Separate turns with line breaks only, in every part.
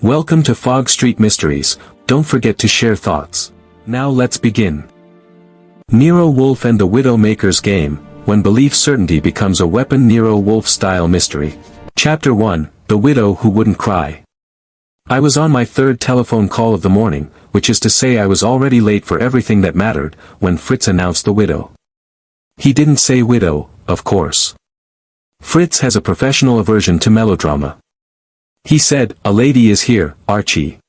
Welcome to Fog Street Mysteries. Don't forget to share thoughts. Now let's begin. Nero Wolfe and the Widowmaker's Game, when belief certainty becomes a weapon. Nero Wolfe style mystery. Chapter 1, The Widow Who Wouldn't Cry. I was on my third telephone call of the morning, which is to say I was already late for everything that mattered, when Fritz announced the widow. He didn't say widow, of course. Fritz has a professional aversion to melodrama. He said, "A lady is here, Archie."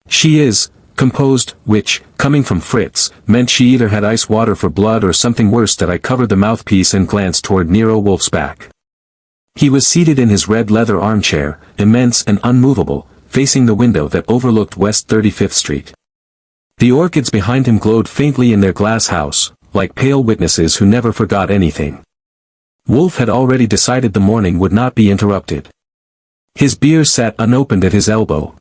She is composed, which, coming from Fritz, meant she either had ice water for blood or something worse. That I covered the mouthpiece and glanced toward Nero Wolfe's back. He was seated in his red leather armchair, immense and unmovable, facing the window that overlooked West 35th Street. The orchids behind him glowed faintly in their glass house, like pale witnesses who never forgot anything. Wolfe had already decided the morning would not be interrupted. His beer sat unopened at his elbow.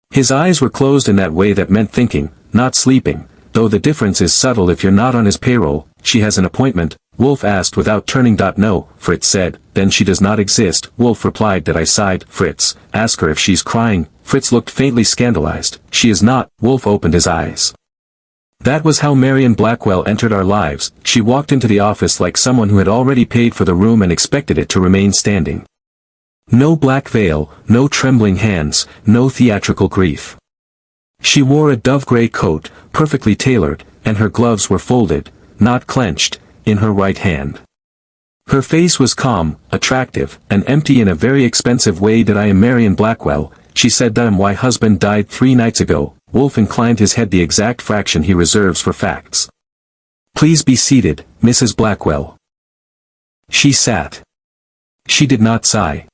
His eyes were closed in that way that meant thinking, not sleeping, though the difference is subtle if you're not on his payroll. "She has an appointment?" Wolfe asked without turning. "No," Fritz said. "Then she does not exist," Wolfe replied. That I sighed. "Fritz, ask her if she's crying." Fritz looked faintly scandalized. "She is not." Wolfe opened his eyes. That was how Marion Blackwell entered our lives. She walked into the office like someone who had already paid for the room and expected it to remain standing. No black veil, no trembling hands, no theatrical grief. She wore a dove-gray coat, perfectly tailored, and her gloves were folded, not clenched, in her right hand. Her face was calm, attractive, and empty in a very expensive way. "That I am Marion Blackwell," she said. "That my husband died 3 nights ago." Wolfe inclined his head the exact fraction he reserves for facts. "Please be seated, Mrs. Blackwell." She sat. She did not sigh.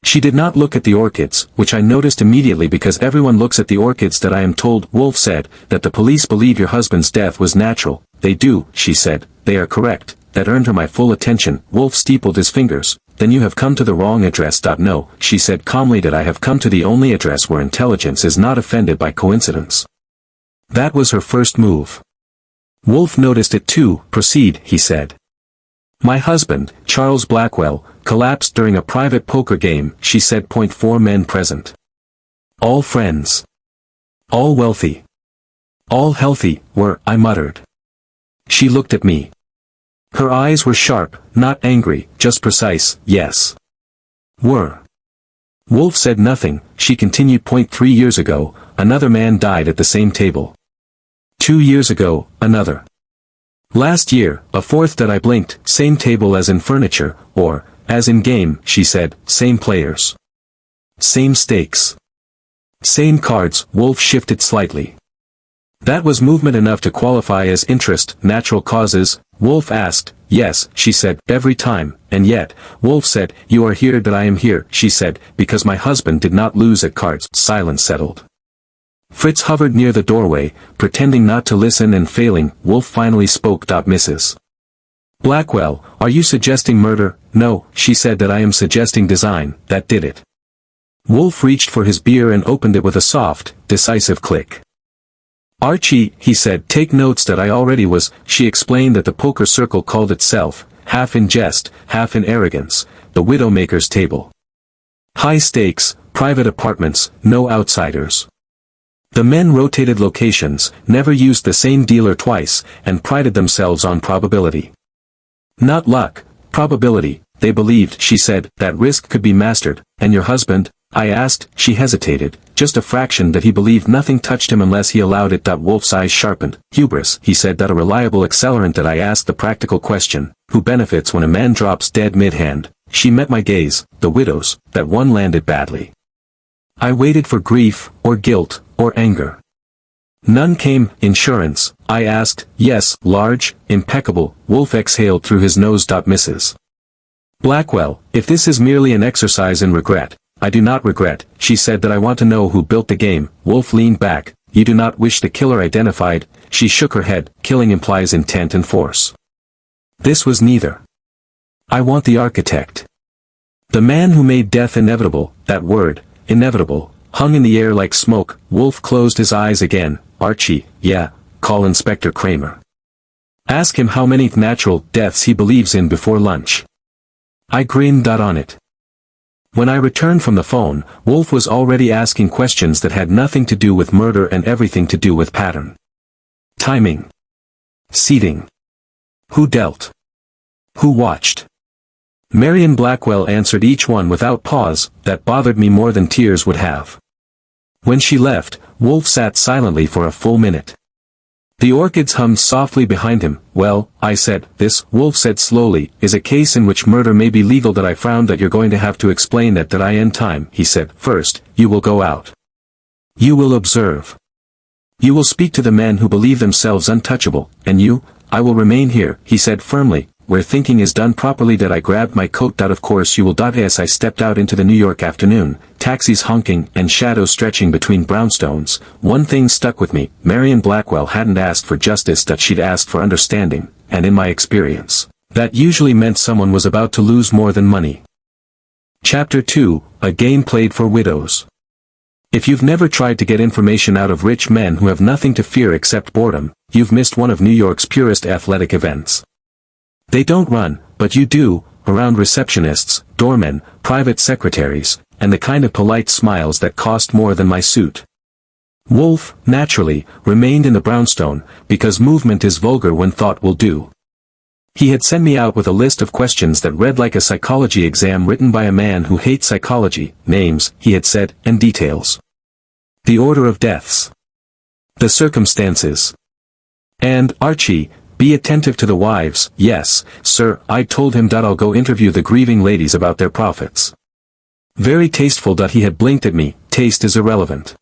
She did not look at the orchids, which I noticed immediately because everyone looks at the orchids. "That I am told," Wolfe said, "that the police believe your husband's death was natural." "They do," she said. "They are correct." That earned her my full attention. Wolfe steepled his fingers. "Then you have come to the wrong address." "No," she said calmly. "That I have come to the only address where intelligence is not offended by coincidence." That was her first move. Wolfe noticed it too. "Proceed," he said. "My husband, Charles Blackwell, collapsed during a private poker game," she said. "4 men present. All friends. All wealthy. All healthy, were," I muttered. She looked at me. Her eyes were sharp, not angry, just precise. "Yes. Were." Wolfe said nothing. She continued. "3 years ago, another man died at the same table. 2 years ago, another. Last year, a fourth." That I blinked. "Same table as in furniture, or, as in game," she said. "Same players. Same stakes. Same cards." Wolfe shifted slightly. "That was movement enough to qualify as interest." "Natural causes?" Wolfe asked. "Yes," she said. "Every time." "And yet," Wolfe said, "you are here." "That I am here," she said, "because my husband did not lose at cards." Silence settled. Fritz hovered near the doorway, pretending not to listen and failing. Wolfe finally spoke. "Mrs. Blackwell, are you suggesting murder?" "No," she said. "That I am suggesting design." That did it. Wolfe reached for his beer and opened it with a soft, decisive click. "Archie," he said, "take notes." "That I already was." She explained that the poker circle called itself, half in jest, half in arrogance, the Widowmaker's Table. High stakes, private apartments, no outsiders. The men rotated locations, never used the same dealer twice, and prided themselves on probability. Not luck, probability, they believed. She said, "That risk could be mastered." "And your husband?" I asked. She hesitated. "Just a fraction." That he believed nothing touched him unless he allowed it. Wolfe's eyes sharpened. "Hubris," he said. "That a reliable accelerant." That I asked the practical question, who benefits when a man drops dead mid-hand? She met my gaze. "The widows." That one landed badly. I waited for grief, or guilt, or anger. None came. "Insurance?" I asked. "Yes, large, impeccable." Wolfe exhaled through his nose. "Mrs. Blackwell, if this is merely an exercise in regret, I do not regret," she said. "That I want to know who built the game." Wolfe leaned back. "You do not wish the killer identified?" She shook her head. "Killing implies intent and force. This was neither. I want the architect. The man who made death inevitable." That word, inevitable, hung in the air like smoke. Wolfe closed his eyes again. "Archie, yeah, call Inspector Kramer. Ask him how many natural deaths he believes in before lunch." I grinned. On it. When I returned from the phone, Wolfe was already asking questions that had nothing to do with murder and everything to do with pattern. Timing. Seating. Who dealt? Who watched? Marion Blackwell answered each one without pause. That bothered me more than tears would have. When she left, Wolfe sat silently for a full minute. The orchids hummed softly behind him. Well, I said, this, Wolfe said slowly, is a case in which murder may be legal. That I frowned. That you're going to have to explain that I end time, he said. First, you will go out. You will observe. You will speak to the men who believe themselves untouchable, and you, I will remain here, he said firmly, where thinking is done properly. That I grabbed my coat. Of course you will. As I stepped out into the New York afternoon, taxis honking and shadows stretching between brownstones, one thing stuck with me. Marion Blackwell hadn't asked for justice. She'd asked for understanding, and in my experience, that usually meant someone was about to lose more than money. Chapter 2, A Game Played for Widows. If you've never tried to get information out of rich men who have nothing to fear except boredom, you've missed one of New York's purest athletic events. They don't run, but you do, around receptionists, doormen, private secretaries, and the kind of polite smiles that cost more than my suit. Wolfe, naturally, remained in the brownstone, because movement is vulgar when thought will do. He had sent me out with a list of questions that read like a psychology exam written by a man who hates psychology. Names, he had said, and details. The order of deaths. The circumstances. And, Archie, be attentive to the wives. Yes, sir, I told him. I'll go interview the grieving ladies about their profits. Very tasteful. He had blinked at me. Taste is irrelevant.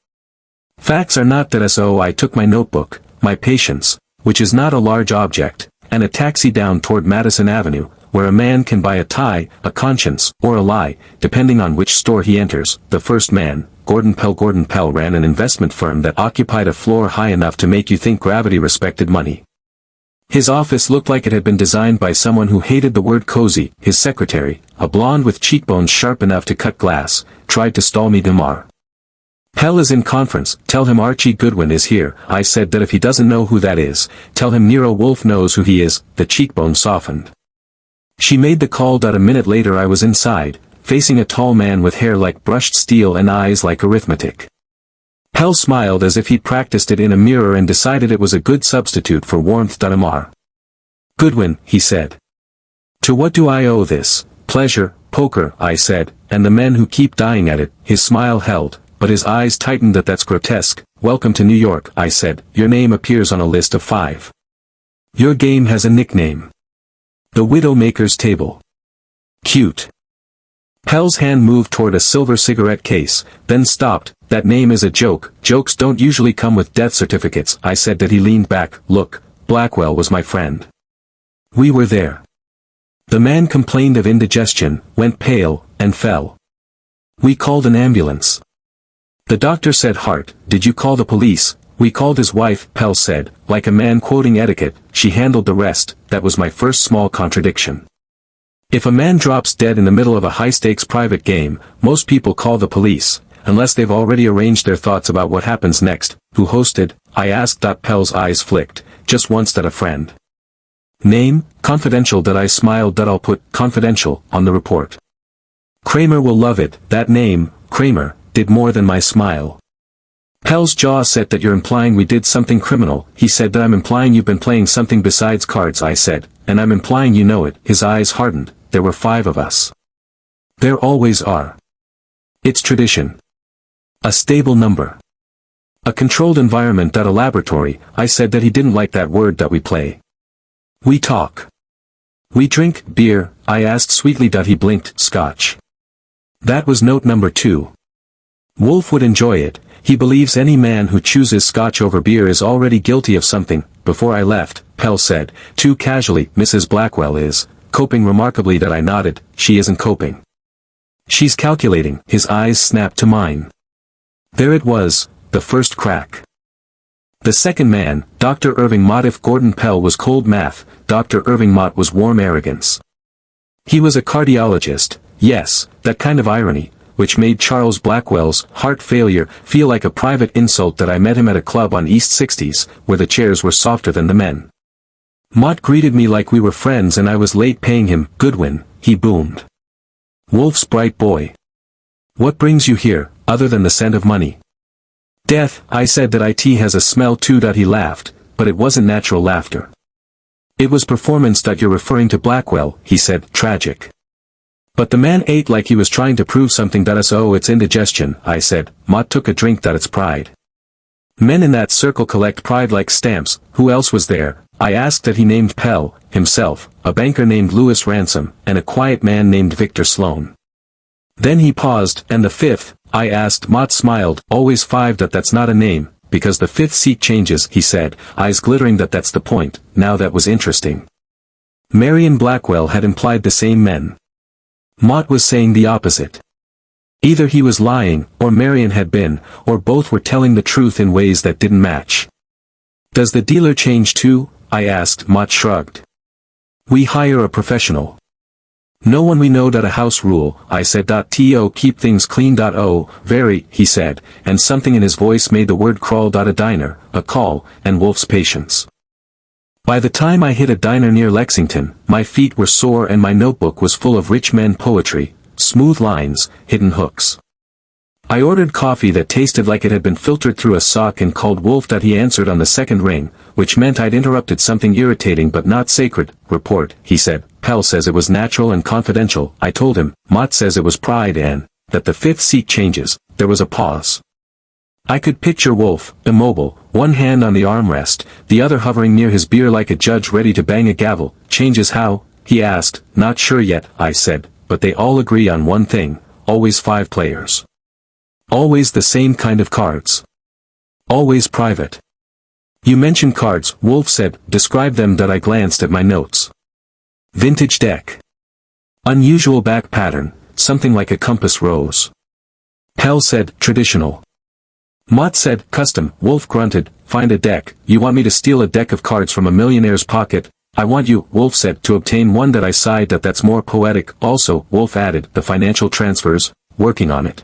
Facts are not. So I took my notebook, my patience, which is not a large object, and a taxi down toward Madison Avenue, where a man can buy a tie, a conscience, or a lie, depending on which store he enters. The first man, Gordon Pell, ran an investment firm that occupied a floor high enough to make you think gravity respected money. His office looked like it had been designed by someone who hated the word cozy. His secretary, a blonde with cheekbones sharp enough to cut glass, tried to stall me. Noir. Pell is in conference. Tell him Archie Goodwin is here. I said. If he doesn't know who that is, tell him Nero Wolfe knows who he is. The cheekbone softened. She made the call. A minute later I was inside, facing a tall man with hair like brushed steel and eyes like arithmetic. Pell smiled as if he'd practiced it in a mirror and decided it was a good substitute for warmth. Amar. Goodwin, he said. To what do I owe this? Pleasure, poker, I said, and the men who keep dying at it. His smile held, but his eyes tightened. That's grotesque. Welcome to New York, I said. Your name appears on a list of 5. Your game has a nickname. The Widowmaker's Table. Cute. Pell's hand moved toward a silver cigarette case, then stopped. That name is a joke. Jokes don't usually come with death certificates, I said. He leaned back. Look, Blackwell was my friend. We were there. The man complained of indigestion, went pale, and fell. We called an ambulance. The doctor said heart. Did you call the police? We called his wife, Pell said, like a man quoting etiquette. She handled the rest. That was my first small contradiction. If a man drops dead in the middle of a high-stakes private game, most people call the police, unless they've already arranged their thoughts about what happens next. Who hosted? I asked. Pell's eyes flicked. Just once. A friend. Name? Confidential. I smiled. I'll put confidential on the report. Kramer will love it. That name, Kramer, did more than my smile. Pell's jaw set. You're implying we did something criminal. He said. I'm implying you've been playing something besides cards. I said, and I'm implying you know it. His eyes hardened. There were 5 of us. There always are. It's tradition. A stable number. A controlled environment. A laboratory. I said. He didn't like that word. We play. We talk. We drink beer. I asked sweetly. He blinked. Scotch. That was note number 2. Wolfe would enjoy it. He believes any man who chooses scotch over beer is already guilty of something. Before I left, Pell said, too casually, Mrs. Blackwell is coping remarkably. I nodded. She isn't coping. She's calculating. His eyes snapped to mine. There it was, the first crack. The second man, Dr. Irving Mott. If Gordon Pell was cold math, Dr. Irving Mott was warm arrogance. He was a cardiologist. Yes, that kind of irony, which made Charles Blackwell's heart failure feel like a private insult. I met him at a club on East 60s, where the chairs were softer than the men. Mott greeted me like we were friends and I was late paying him. Goodwin, he boomed. Wolfe's bright boy. What brings you here, other than the scent of money? Death, I said that it has a smell too. He laughed, but it wasn't natural laughter. It was performance. You're referring to Blackwell, he said, tragic. But the man ate like he was trying to prove something. Oh, it's indigestion, I said. Mott took a drink. It's pride. Men in that circle collect pride like stamps. Who else was there? I asked. He named Pell, himself, a banker named Louis Ransom, and a quiet man named Victor Sloan. Then he paused. And the fifth? I asked. Mott smiled. Always five. That's not a name, because the fifth seat changes, he said, eyes glittering. That's the point. Now that was interesting. Marion Blackwell had implied the same men. Mott was saying the opposite. Either he was lying, or Marion had been, or both were telling the truth in ways that didn't match. Does the dealer change too? I asked. Mott shrugged. We hire a professional. No one we know. A house rule, I said. To keep things clean. Oh, very, he said, and something in his voice made the word crawl. A diner, a call, and Wolfe's patience. By the time I hit a diner near Lexington, my feet were sore and my notebook was full of rich men poetry, smooth lines, hidden hooks. I ordered coffee that tasted like it had been filtered through a sock and called Wolfe. He answered on the second ring, which meant I'd interrupted something irritating but not sacred. Report, he said. Pell says it was natural and confidential. I told him. Mott says it was pride and that the fifth seat changes. There was a pause. I could picture Wolfe, immobile, one hand on the armrest, the other hovering near his beer like a judge ready to bang a gavel. Changes how? He asked. Not sure yet, I said, but they all agree on one thing, always 5 players. Always the same kind of cards. Always private. You mentioned cards, Wolfe said. Describe them. I glanced at my notes. Vintage deck. Unusual back pattern, something like a compass rose. Pell said, traditional. Mott said, custom. Wolfe grunted, find a deck. You want me to steal a deck of cards from a millionaire's pocket? I want you, Wolfe said, to obtain one. I sighed. That's more poetic. Also, Wolfe added, the financial transfers, working on it.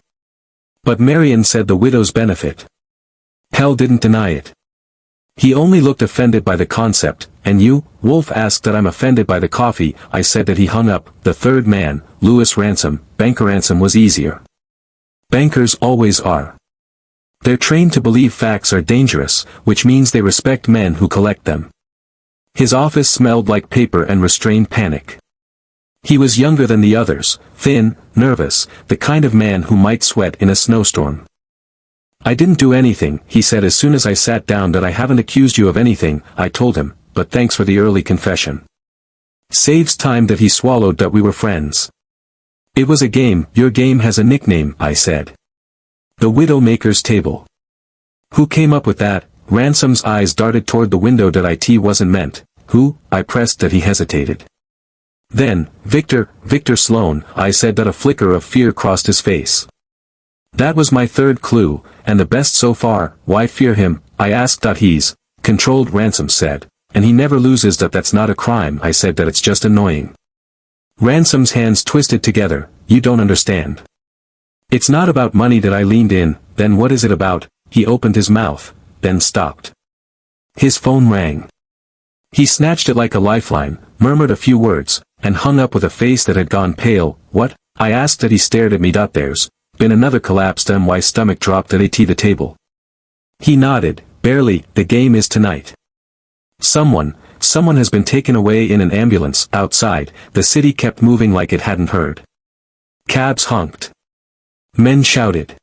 But Marion said the widow's benefit. Pell didn't deny it. He only looked offended by the concept. And you? Wolfe asked. I'm offended by the coffee. I said. He hung up. The third man, Louis Ransom, Banker Ransom, was easier. Bankers always are. They're trained to believe facts are dangerous, which means they respect men who collect them. His office smelled like paper and restrained panic. He was younger than the others, thin, nervous, the kind of man who might sweat in a snowstorm. I didn't do anything, he said as soon as I sat down. I haven't accused you of anything, I told him, but thanks for the early confession. Saves time. He swallowed. We were friends. It was a game. Your game has a nickname, I said. The Widowmaker's Table. Who came up with that? Ransom's eyes darted toward the window. It wasn't meant. Who? I pressed. He hesitated. Then, Victor Sloan, I said. A flicker of fear crossed his face. That was my third clue, and the best so far. Why fear him? I asked. He's controlled, Ransom said. And he never loses. That's not a crime, I said. It's just annoying. Ransom's hands twisted together. You don't understand. It's not about money. I leaned in. Then what is it about? He opened his mouth, then stopped. His phone rang. He snatched it like a lifeline, murmured a few words, and hung up with a face that had gone pale. What? I asked. He stared at me. There's been another collapse. My stomach dropped. At the table. He nodded, barely. The game is tonight. Someone has been taken away in an ambulance. Outside, the city kept moving like it hadn't heard. Cabs honked. Men shouted.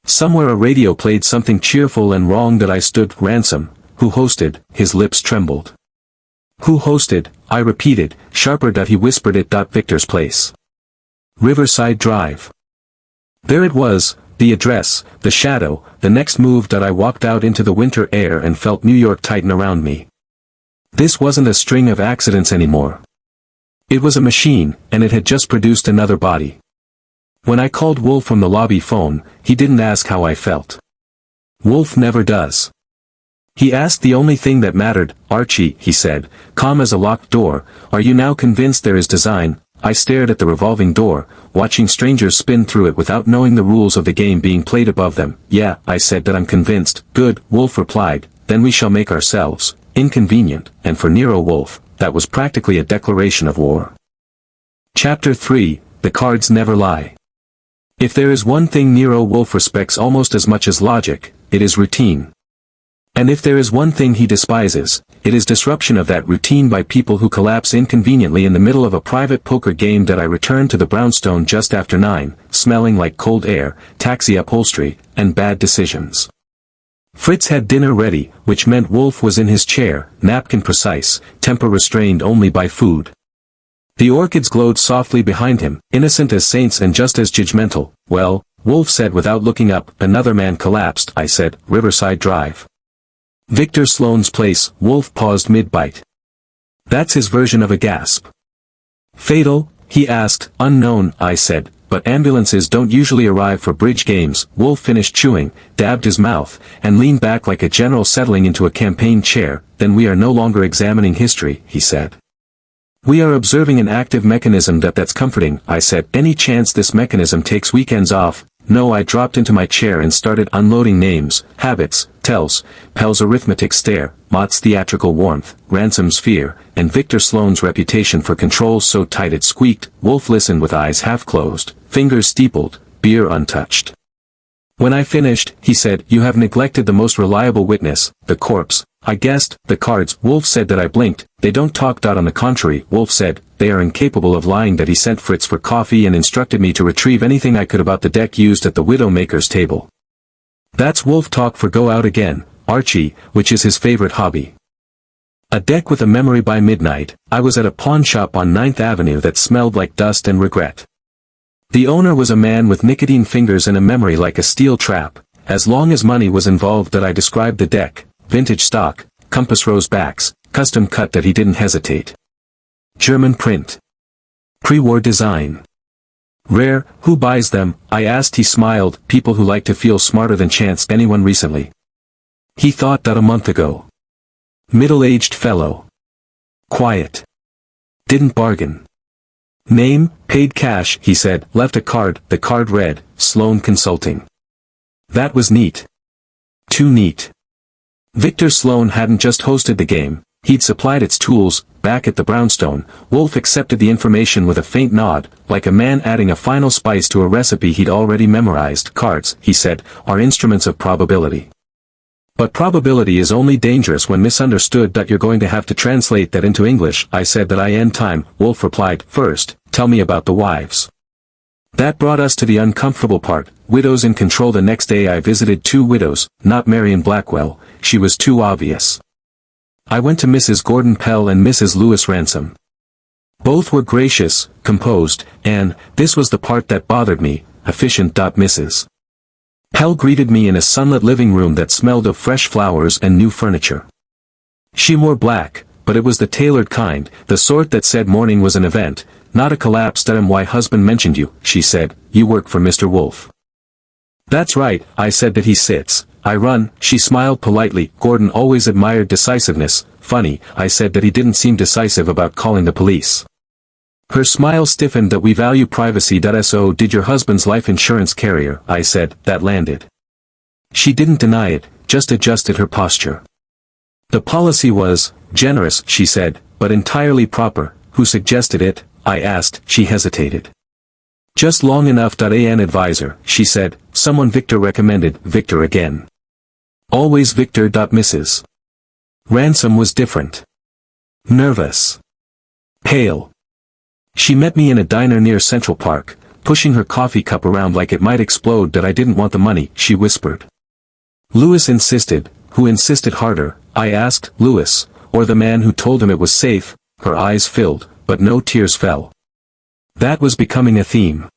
Somewhere a radio played something cheerful and wrong. I stood. Ransom, who hosted, his lips trembled. Who hosted? I repeated, sharper. He whispered it. Victor's place. Riverside Drive. There it was, the address, the shadow. The next move. I walked out into the winter air and felt New York tighten around me. This wasn't a string of accidents anymore. It was a machine, and it had just produced another body. When I called Wolfe from the lobby phone, he didn't ask how I felt. Wolfe never does. He asked the only thing that mattered. Archie, he said, calm as a locked door, are you now convinced there is design? I stared at the revolving door, watching strangers spin through it without knowing the rules of the game being played above them. Yeah, I said. I'm convinced. Good, Wolfe replied, then we shall make ourselves inconvenient, and for Nero Wolfe, that was practically a declaration of war. Chapter 3, The Cards Never Lie. If there is one thing Nero Wolfe respects almost as much as logic, it is routine. And if there is one thing he despises, it is disruption of that routine by people who collapse inconveniently in the middle of a private poker game. That I returned to the brownstone just after 9, smelling like cold air, taxi upholstery, and bad decisions. Fritz had dinner ready, which meant Wolfe was in his chair, napkin precise, temper restrained only by food. The orchids glowed softly behind him, innocent as saints and just as judgmental. Well, Wolfe said without looking up. Another man collapsed, I said. Riverside Drive. Victor Sloane's place. Wolfe paused mid-bite. That's his version of a gasp. Fatal? He asked. Unknown, I said, but ambulances don't usually arrive for bridge games. Wolfe finished chewing, dabbed his mouth, and leaned back like a general settling into a campaign chair. Then we are no longer examining history, he said. We are observing an active mechanism. That's comforting, I said. Any chance this mechanism takes weekends off? No. I dropped into my chair and started unloading names, habits, tells, Pell's arithmetic stare, Mott's theatrical warmth, Ransom's fear, and Victor Sloane's reputation for control so tight it squeaked. Wolfe listened with eyes half closed, fingers steepled, beer untouched. When I finished, he said, you have neglected the most reliable witness, the corpse. I guessed. The cards. Wolfe said. That I blinked. They don't talk. On the contrary, Wolfe said, they are incapable of lying. That he sent Fritz for coffee and instructed me to retrieve anything I could about the deck used at the widowmaker's table. That's Wolfe talk for go out again, Archie, which is his favorite hobby. A deck with a memory. By midnight, I was at a pawn shop on 9th Avenue that smelled like dust and regret. The owner was a man with nicotine fingers and a memory like a steel trap. As long as money was involved. That I described the deck. Vintage stock, compass rose backs, custom cut. That he didn't hesitate. German print. Pre-war design. Rare. Who buys them? I asked. He smiled. People who like to feel smarter than chance. Anyone recently? He thought. That a month ago. Middle-aged fellow. Quiet. Didn't bargain. Name, paid cash, he said. Left a card. The card read, Sloane Consulting. That was neat. Too neat. Victor Sloane hadn't just hosted the game, he'd supplied its tools. Back at the brownstone, Wolfe accepted the information with a faint nod, like a man adding a final spice to a recipe he'd already memorized. Cards, he said, are instruments of probability. But probability is only dangerous when misunderstood. You're going to have to translate that into English. I said. That I end time. Wolfe replied. First, tell me about the wives. That brought us to the uncomfortable part. Widows in control. The next day I visited 2 widows, not Marion Blackwell, she was too obvious. I went to Mrs. Gordon Pell and Mrs. Lewis Ransom. Both were gracious, composed, and, this was the part that bothered me, efficient. Mrs. Pell greeted me in a sunlit living room that smelled of fresh flowers and new furniture. She wore black, but it was the tailored kind, the sort that said morning was an event, not a collapse. My husband mentioned you, she said. You work for Mr. Wolfe. That's right, I said. That he sits. I run. She smiled politely. Gordon always admired decisiveness. Funny, I said. That he didn't seem decisive about calling the police. Her smile stiffened. That we value privacy. So did your husband's life insurance carrier, I said. That landed. She didn't deny it, just adjusted her posture. The policy was generous, she said, but entirely proper. Who suggested it? I asked. She hesitated. Just long enough. An advisor, she said. Someone Victor recommended. Victor again. Always Victor. Mrs. Ransom was different. Nervous. Pale. She met me in a diner near Central Park, pushing her coffee cup around like it might explode. I didn't want the money, she whispered. Lewis insisted. Who insisted harder? I asked. Lewis, or the man who told him it was safe? Her eyes filled, but no tears fell. That was becoming a theme.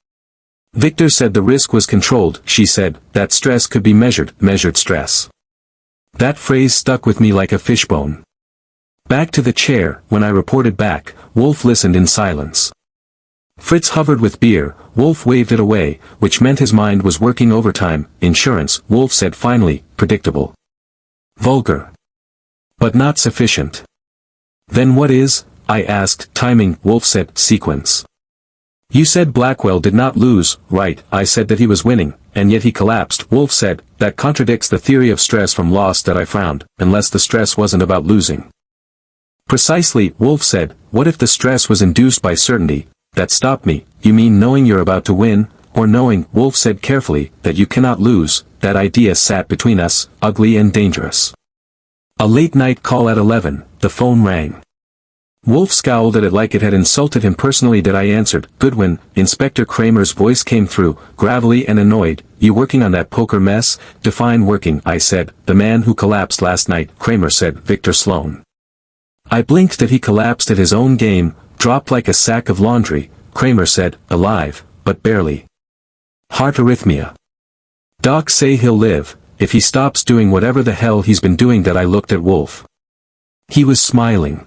Victor said the risk was controlled, she said, that stress could be measured stress. That phrase stuck with me like a fishbone. Back to the chair. When I reported back, Wolfe listened in silence. Fritz hovered with beer. Wolfe waved it away, which meant his mind was working overtime. Insurance, Wolfe said finally, predictable. Vulgar. But not sufficient. Then what is? I asked. Timing, Wolfe said. Sequence. You said Blackwell did not lose, right? I said that he was winning, and yet he collapsed. Wolfe said, that contradicts the theory of stress from loss that I found, unless the stress wasn't about losing. Precisely, Wolfe said. What if the stress was induced by certainty? That stopped me. You mean knowing you're about to win? or knowing, Wolfe said carefully, that you cannot lose, that idea sat between us, ugly and dangerous. A late-night call at 11, the phone rang. Wolfe scowled at it like it had insulted him personally. That I answered. Goodwin, Inspector Kramer's voice came through, gravelly and annoyed. You working on that poker mess? Define working, I said. The man who collapsed last night, Kramer said. Victor Sloan. I blinked that he collapsed at his own game, dropped like a sack of laundry. Kramer said, alive, but barely. Heart arrhythmia. Docs say he'll live, if he stops doing whatever the hell he's been doing. That I looked at Wolfe. He was smiling.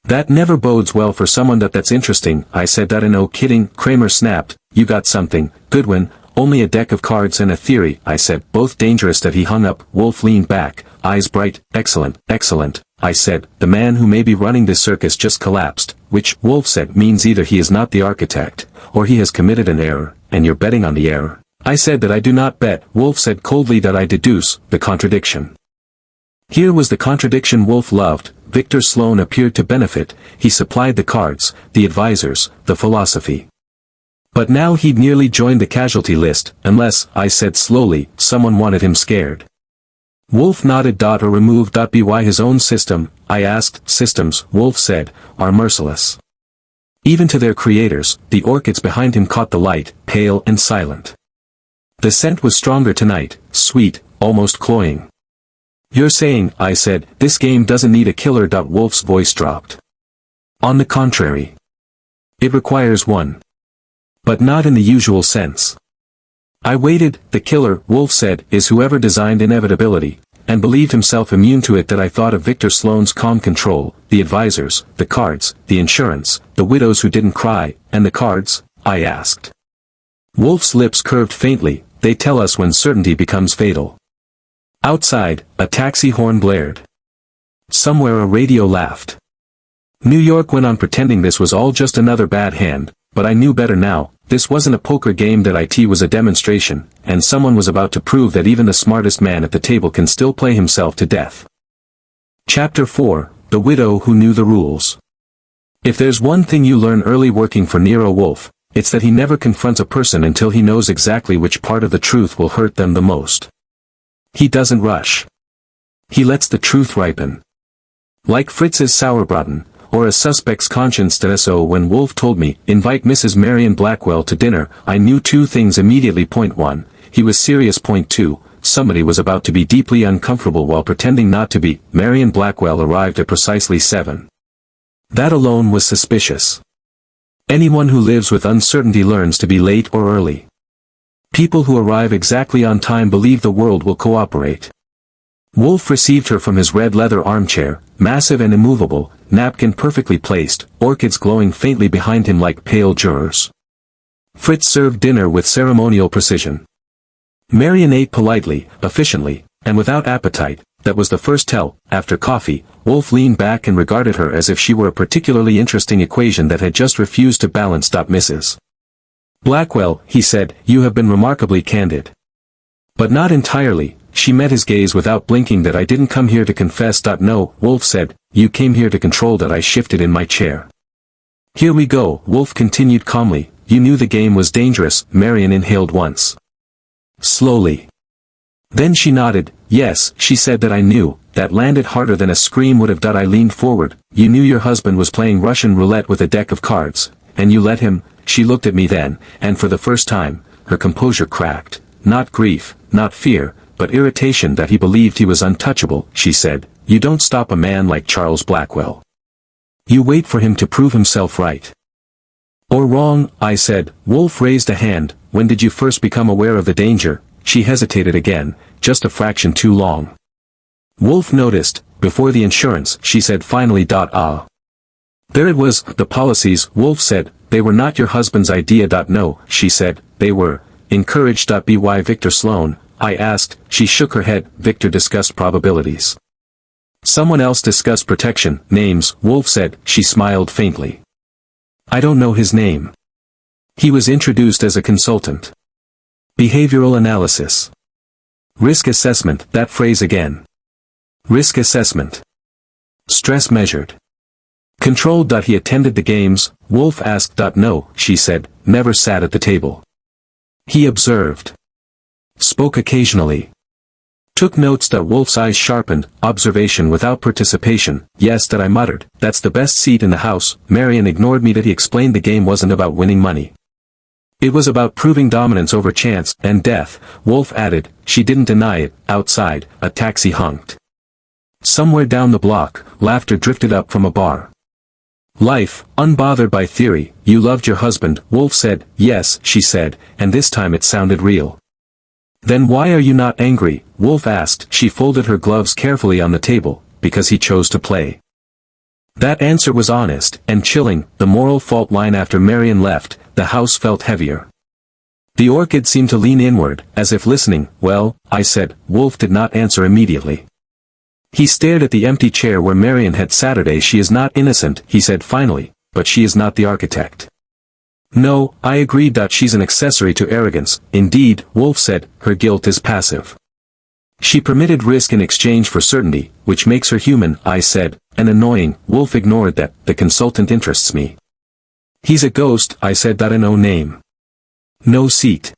That never bodes well for someone. That's interesting, I said. That no kidding, Kramer snapped. You got something, Goodwin? Only a deck of cards and a theory, I said. Both dangerous. That he hung up. Wolfe leaned back, eyes bright. Excellent, excellent, I said. The man who may be running this circus just collapsed, which, Wolfe said, means either he is not the architect, or he has committed an error, and you're betting on the error. I said that I do not bet. Wolfe said coldly that I deduce the contradiction. Here was the contradiction Wolfe loved. Victor Sloan appeared to benefit. He supplied the cards, the advisors, the philosophy. But now he'd nearly joined the casualty list, unless, I said slowly, someone wanted him scared. Wolfe nodded. Or removed. By his own system, I asked. Systems, Wolfe said, are merciless. Even to their creators. The orchids behind him caught the light, pale and silent. The scent was stronger tonight, sweet, almost cloying. You're saying, I said, this game doesn't need a killer. Wolfe's voice dropped. On the contrary. It requires one. But not in the usual sense. I waited. The killer, Wolfe said, is whoever designed inevitability, and believed himself immune to it. That I thought of Victor Sloan's calm control, the advisors, the cards, the insurance, the widows who didn't cry, and the cards, I asked. Wolfe's lips curved faintly. They tell us when certainty becomes fatal. Outside, a taxi horn blared. Somewhere a radio laughed. New York went on pretending this was all just another bad hand, but I knew better now. This wasn't a poker game. That it was a demonstration, and someone was about to prove that even the smartest man at the table can still play himself to death. Chapter 4, The Widow Who Knew the Rules. If there's one thing you learn early working for Nero Wolfe, it's that he never confronts a person until he knows exactly which part of the truth will hurt them the most. He doesn't rush. He lets the truth ripen. Like Fritz's sauerbraten, or a suspect's conscience. So when Wolfe told me, invite Mrs. Marion Blackwell to dinner, I knew two things immediately. Point 1, he was serious. Point 2, somebody was about to be deeply uncomfortable while pretending not to be. Marion Blackwell arrived at precisely 7. That alone was suspicious. Anyone who lives with uncertainty learns to be late or early. People who arrive exactly on time believe the world will cooperate. Wolfe received her from his red leather armchair, massive and immovable, napkin perfectly placed, orchids glowing faintly behind him like pale jurors. Fritz served dinner with ceremonial precision. Marion ate politely, efficiently, and without appetite. That was the first tell. After coffee, Wolfe leaned back and regarded her as if she were a particularly interesting equation that had just refused to balance. Mrs. Blackwell, he said, you have been remarkably candid. But not entirely. She met his gaze without blinking. That I didn't come here to confess. No, Wolfe said, you came here to control. That I shifted in my chair. Here we go, Wolfe continued calmly. You knew the game was dangerous. Marion inhaled once. Slowly. Then she nodded. Yes, she said. That I knew. That landed harder than a scream would have. I leaned forward. You knew your husband was playing Russian roulette with a deck of cards, and you let him. She looked at me then, and for the first time, her composure cracked. Not grief, not fear, but irritation. That he believed he was untouchable. She said, you don't stop a man like Charles Blackwell. You wait for him to prove himself right. Or wrong, I said. Wolfe raised a hand. When did you first become aware of the danger? She hesitated again, just a fraction too long. Wolfe noticed. Before the insurance, she said finally. There it was, the policies, Wolfe said. They were not your husband's idea. No, she said, they were. Encouraged. By Victor Sloan, I asked. She shook her head. Victor discussed probabilities. Someone else discussed protection, names, Wolfe said. She smiled faintly. I don't know his name. He was introduced as a consultant. Behavioral analysis. Risk assessment. That phrase again. Risk assessment. Stress measured. Controlled. He attended the games, Wolfe asked. No, she said, never sat at the table. He observed. Spoke occasionally. Took notes. Wolfe's eyes sharpened. Observation without participation. Yes, that I muttered. That's the best seat in the house. Marion ignored me. That he explained the game wasn't about winning money. It was about proving dominance over chance and death. Wolfe added. She didn't deny it. Outside, a taxi honked. Somewhere down the block, laughter drifted up from a bar. Life, unbothered by theory. You loved your husband, Wolfe said. Yes, she said, and this time it sounded real. Then why are you not angry? Wolfe asked. She folded her gloves carefully on the table. Because he chose to play. That answer was honest and chilling. The moral fault line. After Marion left, the house felt heavier. The orchid seemed to lean inward, as if listening. Well, I said. Wolfe did not answer immediately. He stared at the empty chair where Marion had Saturday. She is not innocent, he said finally, but she is not the architect. No, I agreed. She's an accessory to arrogance. Indeed, Wolfe said, her guilt is passive. She permitted risk in exchange for certainty, which makes her human, I said, and annoying. Wolfe ignored that. The consultant interests me. He's a ghost, I said. No name. No seat.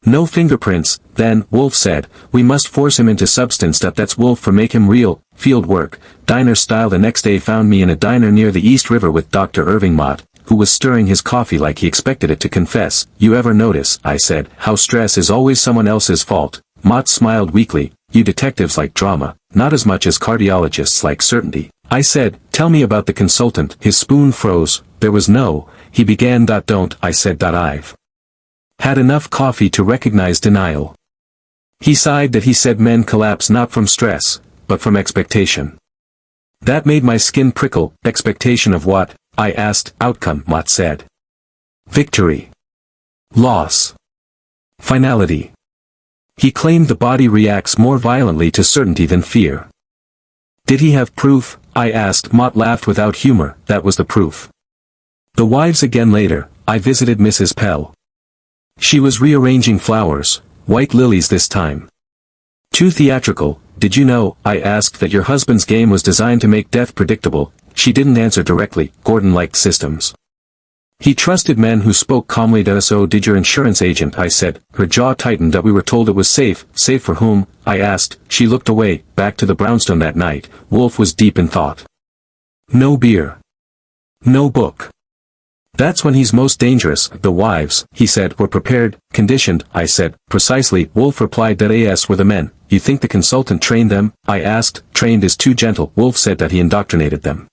No fingerprints. Then, Wolfe said, we must force him into substance. That's Wolfe for make him real. Field work, diner style. The next day found me in a diner near the East River with Dr. Irving Mott, who was stirring his coffee like he expected it to confess. You ever notice, I said, how stress is always someone else's fault? Mott smiled weakly. You detectives like drama, not as much as cardiologists like certainty. I said, tell me about the consultant. His spoon froze. There was no, he began. Don't, I said. I've had enough coffee to recognize denial. He sighed. That he said men collapse not from stress, but from expectation. That made my skin prickle. Expectation of what? I asked. Outcome, Mott said. Victory. Loss. Finality. He claimed the body reacts more violently to certainty than fear. Did he have proof? I asked. Mott laughed without humor. That was the proof. The wives again later. I visited Mrs. Pell. She was rearranging flowers, white lilies this time. Too theatrical. Did you know, I asked, that your husband's game was designed to make death predictable? She didn't answer directly. Gordon liked systems. He trusted men who spoke calmly. So did your insurance agent? I said. Her jaw tightened. We were told it was safe. Safe for whom? I asked. She looked away. Back to the brownstone that night. Wolfe was deep in thought. No beer. No book. That's when he's most dangerous. The wives, he said, were prepared, conditioned. I said. Precisely. Wolfe replied. As were the men. You think the consultant trained them? I asked. Trained is too gentle. Wolfe said. That he indoctrinated them.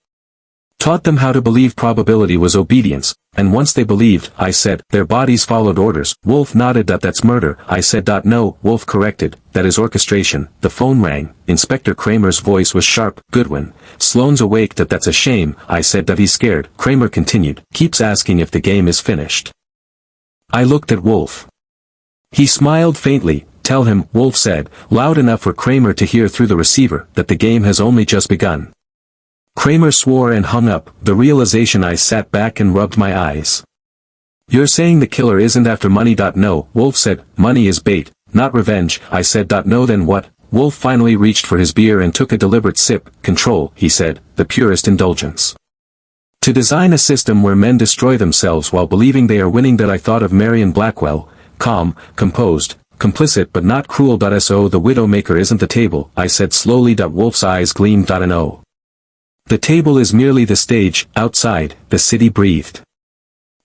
Taught them how to believe probability was obedience, and once they believed, I said, their bodies followed orders. Wolfe nodded. That's murder. I said. No, Wolfe corrected, that is orchestration. The phone rang. Inspector Kramer's voice was sharp. Goodwin. Sloane's awake. That's a shame. I said. He's scared. Kramer continued. Keeps asking if the game is finished. I looked at Wolfe. He smiled faintly. Tell him, Wolfe said, loud enough for Kramer to hear through the receiver, that the game has only just begun. Kramer swore and hung up. The realization. I sat back and rubbed my eyes. You're saying the killer isn't after money? No, Wolfe said. Money is bait, not revenge. I said. No, then what? Wolfe finally reached for his beer and took a deliberate sip. Control, he said, the purest indulgence. To design a system where men destroy themselves while believing they are winning. I thought of Marion Blackwell, calm, composed, complicit but not cruel. So the Widowmaker isn't the table, I said slowly. Wolfe's eyes gleamed. No. The table is merely the stage. Outside, the city breathed.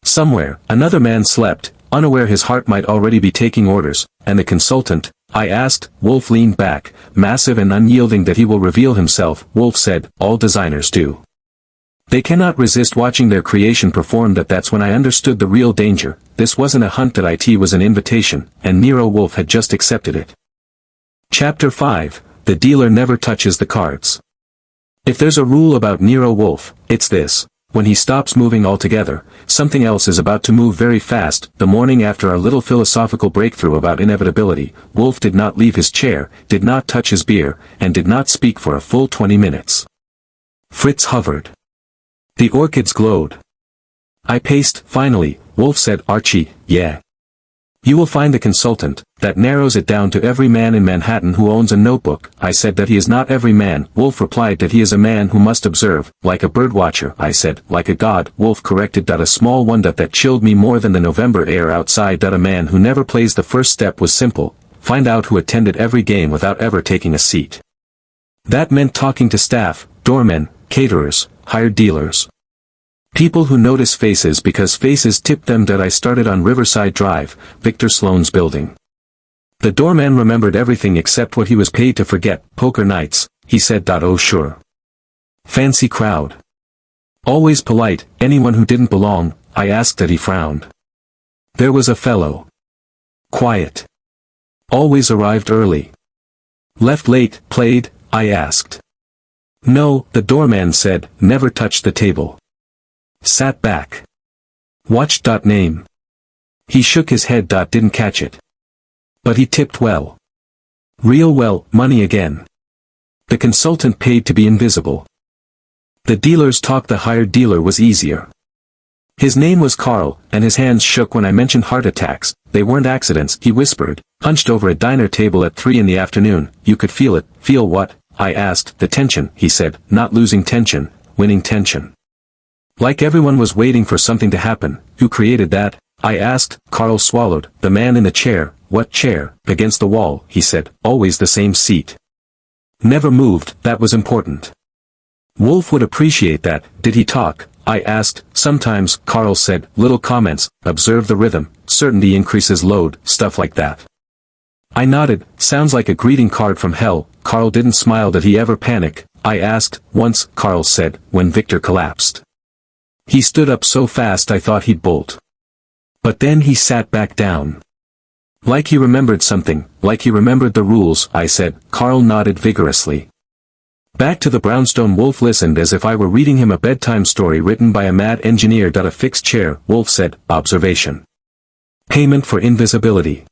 Somewhere, another man slept, unaware his heart might already be taking orders. And the consultant? I asked. Wolfe leaned back, massive and unyielding. That he will reveal himself. Wolfe said. All designers do. They cannot resist watching their creation perform. That's when I understood the real danger. This wasn't a hunt. It was an invitation, and Nero Wolfe had just accepted it. Chapter 5. The dealer never touches the cards. If there's a rule about Nero Wolfe, it's this. When he stops moving altogether, something else is about to move very fast. The morning after our little philosophical breakthrough about inevitability, Wolfe did not leave his chair, did not touch his beer, and did not speak for a full 20 minutes. Fritz hovered. The orchids glowed. I paced. Finally, Wolfe said. Archie, yeah. You will find the consultant, that narrows it down to every man in Manhattan who owns a notebook. I said that he is not every man. Wolfe replied that he is a man who must observe, like a birdwatcher. I said, like a god. Wolfe corrected that a small one that chilled me more than the November air outside. That a man who never plays the first step was simple. Find out who attended every game without ever taking a seat. That meant talking to staff, doormen, caterers, hired dealers. People who notice faces because faces tip them. That I started on Riverside Drive, Victor Sloan's building. The doorman remembered everything except what he was paid to forget. Poker nights, he said. Oh sure. Fancy crowd. Always polite. Anyone who didn't belong, I asked. That he frowned. There was a fellow. Quiet. Always arrived early. Left late. Played, I asked. No, the doorman said. Never touched the table. Sat back. Watched. Name. He shook his head. Didn't catch it. But he tipped well. Real well. Money again. The consultant paid to be invisible. The dealers talked. The hired dealer was easier. His name was Carl, and his hands shook when I mentioned heart attacks. They weren't accidents, he whispered, hunched over a diner table at 3 in the afternoon. You could feel it. Feel what? I asked. The tension, he said. Not losing tension, winning tension. Like everyone was waiting for something to happen. Who created that? I asked. Carl swallowed. The man in the chair. What chair? Against the wall, he said. Always the same seat. Never moved. That was important. Wolfe would appreciate that. Did he talk? I asked. Sometimes, Carl said. Little comments. Observe the rhythm. Certainty increases load. Stuff like that. I nodded. Sounds like a greeting card from hell. Carl didn't smile. Did he ever panic? I asked. Once, Carl said, when Victor collapsed. He stood up so fast I thought he'd bolt. But then he sat back down. Like he remembered something, like he remembered the rules, I said. Carl nodded vigorously. Back to the brownstone. Wolfe listened as if I were reading him a bedtime story written by a mad engineer. A fixed chair, Wolfe said. Observation. Payment for invisibility.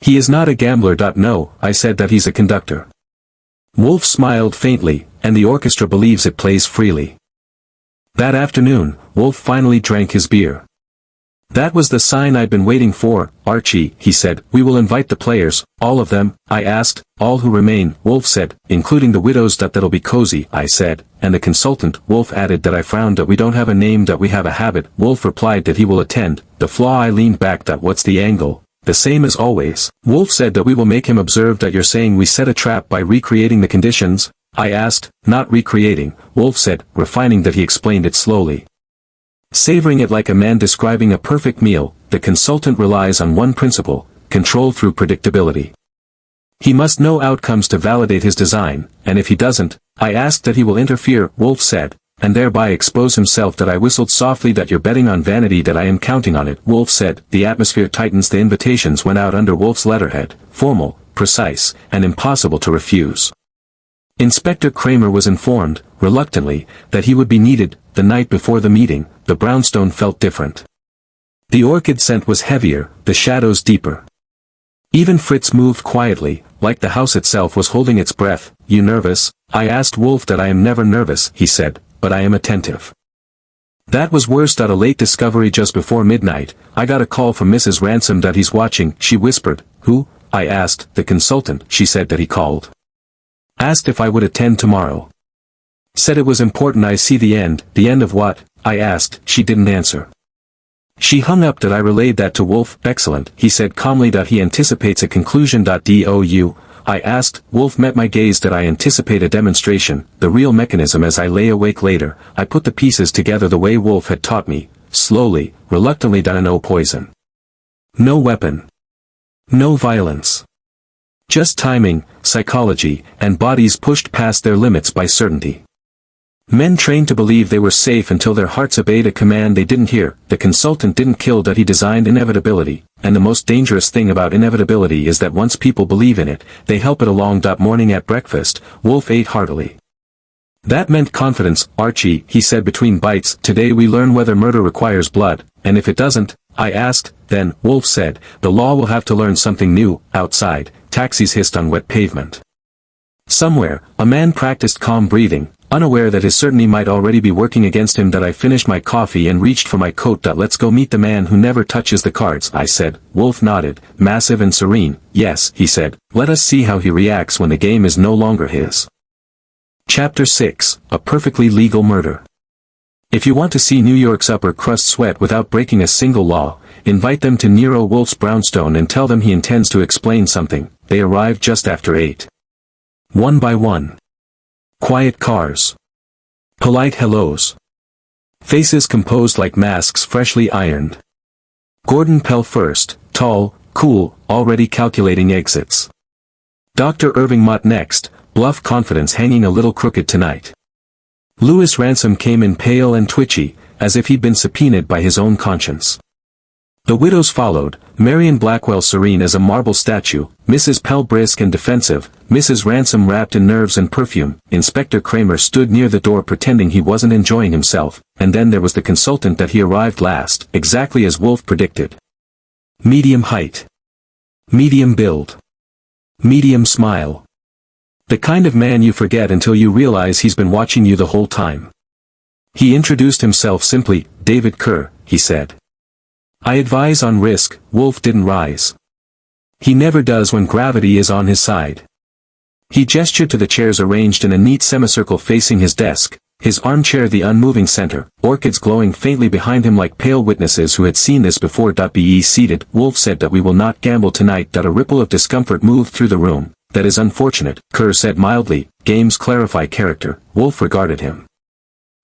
He is not a gambler. No, I said. That he's a conductor. Wolfe smiled faintly, and the orchestra believes it plays freely. That afternoon, Wolfe finally drank his beer. That was the sign I'd been waiting for. Archie, he said, we will invite the players, all of them. I asked. All who remain, Wolfe said, including the widows. That'll be cozy, I said, and the consultant. Wolfe added. That I frowned. That we don't have a name. That we have a habit. Wolfe replied. That he will attend. The flaw. I leaned back. That what's the angle? The same as always. Wolfe said. That we will make him observe. That you're saying we set a trap by recreating the conditions? I asked. Not recreating, Wolfe said, refining. That he explained it slowly. Savoring it like a man describing a perfect meal. The consultant relies on one principle, control through predictability. He must know outcomes to validate his design, and if he doesn't, I asked. That he will interfere, Wolfe said, and thereby expose himself. That I whistled softly. That you're betting on vanity. That I am counting on it, Wolfe said. The atmosphere tightens. The invitations went out under Wolfe's letterhead, formal, precise, and impossible to refuse. Inspector Kramer was informed, reluctantly, that he would be needed. The night before the meeting, the brownstone felt different. The orchid scent was heavier, the shadows deeper. Even Fritz moved quietly, like the house itself was holding its breath. You nervous? I asked Wolfe. That I am never nervous, he said, but I am attentive. That was worse. A late discovery just before midnight. I got a call from Mrs. Ransom. That he's watching, she whispered. Who? I asked. The consultant, she said. That he called. Asked if I would attend tomorrow. Said it was important. I see the end. The end of what? I asked. She didn't answer. She hung up. That I relayed that to Wolfe. Excellent, he said calmly. That he anticipates a conclusion. Do I asked. Wolfe met my gaze. That I anticipate a demonstration, the real mechanism. As I lay awake later, I put the pieces together the way Wolfe had taught me, slowly, reluctantly. No poison. No weapon. No violence. Just timing, psychology, and bodies pushed past their limits by certainty. Men trained to believe they were safe until their hearts obeyed a command they didn't hear. The consultant didn't kill. That he designed inevitability, and the most dangerous thing about inevitability is that once people believe in it, they help it along. Morning at breakfast, Wolfe ate heartily. That meant confidence. Archie, he said between bites, today we learn whether murder requires blood, and if it doesn't, I asked. Then, Wolfe said, the law will have to learn something new. Outside, taxis hissed on wet pavement. Somewhere, a man practiced calm breathing. Unaware that his certainty might already be working against him, that I finished my coffee and reached for my coat. Let's go meet the man who never touches the cards, I said. Wolfe nodded, massive and serene. Yes, he said. Let us see how he reacts when the game is no longer his. Chapter 6, A Perfectly Legal Murder. If you want to see New York's upper crust sweat without breaking a single law, invite them to Nero Wolfe's brownstone and tell them he intends to explain something. They arrived just after 8. One by one. Quiet cars. Polite hellos. Faces composed like masks freshly ironed. Gordon Pell first, tall, cool, already calculating exits. Dr. Irving Mott next, bluff confidence hanging a little crooked tonight. Louis Ransom came in pale and twitchy, as if he'd been subpoenaed by his own conscience. The widows followed, Marion Blackwell serene as a marble statue, Mrs. Pell brisk and defensive, Mrs. Ransom wrapped in nerves and perfume. Inspector Kramer stood near the door pretending he wasn't enjoying himself, and then there was the consultant. That he arrived last, exactly as Wolfe predicted. Medium height. Medium build. Medium smile. The kind of man you forget until you realize he's been watching you the whole time. He introduced himself simply. David Kerr, he said. I advise on risk. Wolfe didn't rise. He never does when gravity is on his side. He gestured to the chairs arranged in a neat semicircle facing his desk, his armchair the unmoving center, orchids glowing faintly behind him like pale witnesses who had seen this before. Be seated. Wolfe said that we will not gamble tonight. A ripple of discomfort moved through the room. That is unfortunate, Kerr said mildly. Games clarify character. Wolfe regarded him.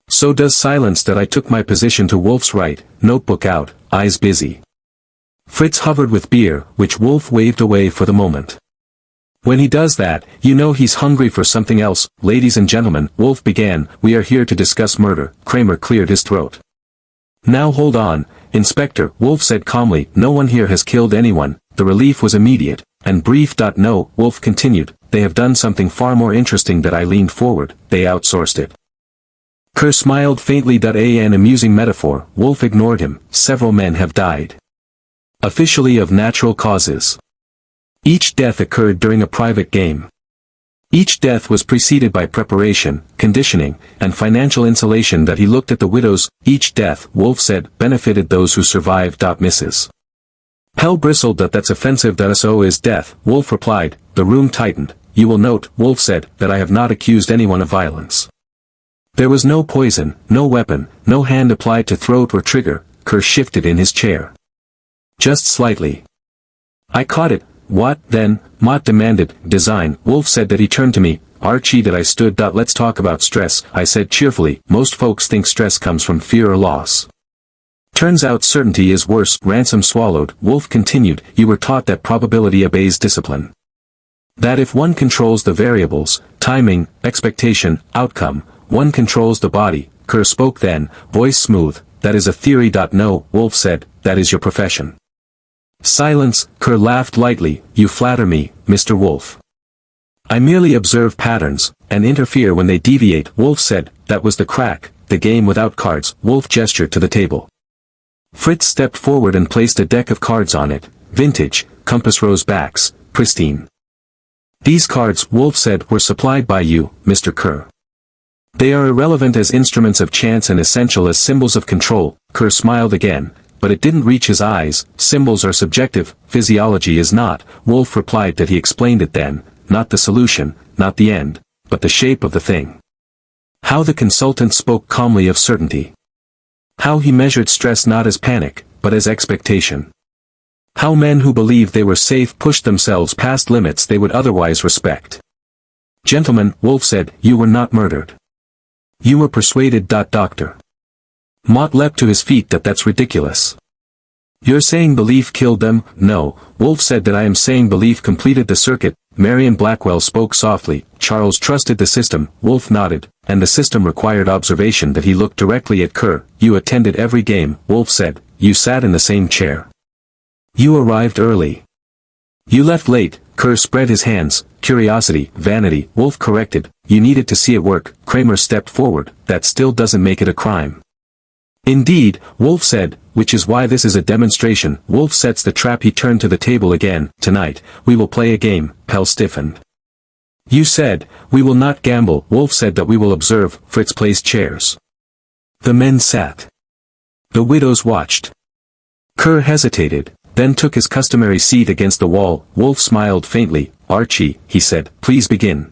So does silence. I took my position to Wolfe's right, notebook out, eyes busy. Fritz hovered with beer, which Wolfe waved away for the moment. When he does that, you know he's hungry for something else. Ladies and gentlemen, Wolfe began, we are here to discuss murder. Kramer cleared his throat. Now hold on, Inspector, Wolfe said calmly. No one here has killed anyone. The relief was immediate, and brief. No, Wolfe continued, they have done something far more interesting. I leaned forward, they outsourced it. Kerr smiled faintly. An amusing metaphor. Wolfe ignored him. Several men have died. Officially of natural causes. Each death occurred during a private game. Each death was preceded by preparation, conditioning, and financial insulation. He looked at the widows. Each death, Wolfe said, benefited those who survived. Mrs. Pell bristled. That's offensive. So is death, Wolfe replied. The room tightened. You will note, Wolfe said, that I have not accused anyone of violence. There was no poison, no weapon, no hand applied to throat or trigger. Kerr shifted in his chair. Just slightly. I caught it. What, then? Mott demanded. Design. Wolfe said. He turned to me. Archie. I stood. Let's talk about stress, I said cheerfully. Most folks think stress comes from fear or loss. Turns out certainty is worse. Ransom swallowed. Wolfe continued. You were taught that probability obeys discipline. That if one controls the variables, timing, expectation, outcome, one controls the body. Kerr spoke then, voice smooth. That is a theory. No, Wolfe said, that is your profession. Silence. Kerr laughed lightly. You flatter me, Mr. Wolfe. I merely observe patterns, and interfere when they deviate. Wolfe said, that was the crack, the game without cards. Wolfe gestured to the table. Fritz stepped forward and placed a deck of cards on it. Vintage, compass rose backs, pristine. These cards, Wolfe said, were supplied by you, Mr. Kerr. They are irrelevant as instruments of chance and essential as symbols of control. Kerr smiled again, but it didn't reach his eyes. Symbols are subjective, physiology is not. Wolfe replied. He explained it then, not the solution, not the end, but the shape of the thing. How the consultant spoke calmly of certainty. How he measured stress not as panic, but as expectation. How men who believed they were safe pushed themselves past limits they would otherwise respect. Gentlemen, Wolfe said, you were not murdered. You were persuaded. Doctor. Mott leapt to his feet. That's ridiculous. You're saying belief killed them? No, Wolfe said. I am saying belief completed the circuit. Marion Blackwell spoke softly. Charles trusted the system. Wolfe nodded, and the system required observation. He looked directly at Kerr. You attended every game, Wolfe said. You sat in the same chair. You arrived early. You left late. Kerr spread his hands. Curiosity, vanity, Wolfe corrected. You needed to see it work. Kramer stepped forward. That still doesn't make it a crime. Indeed, Wolfe said, which is why this is a demonstration. Wolfe sets the trap. He turned to the table again. Tonight, we will play a game. Pell stiffened. You said, we will not gamble. Wolfe said that we will observe. Fritz placed chairs. The men sat. The widows watched. Kerr hesitated, then took his customary seat against the wall. Wolfe smiled faintly. Archie, he said, please begin.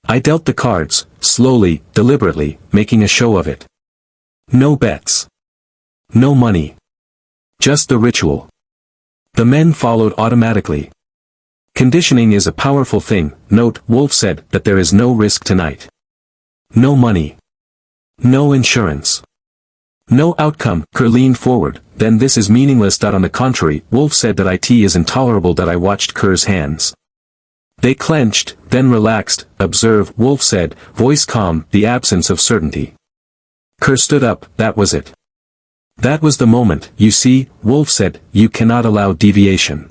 I dealt the cards, slowly, deliberately, making a show of it. No bets. No money. Just the ritual. The men followed automatically. Conditioning is a powerful thing. Note, Wolfe said that there is no risk tonight. No money. No insurance. No outcome. Kerr leaned forward. Then this is meaningless. On the contrary, Wolfe said that it is intolerable. I watched Kerr's hands. They clenched, then relaxed. Observe, Wolfe said, voice calm, the absence of certainty. Kerr stood up. That was it. That was the moment. You see, Wolfe said, you cannot allow deviation.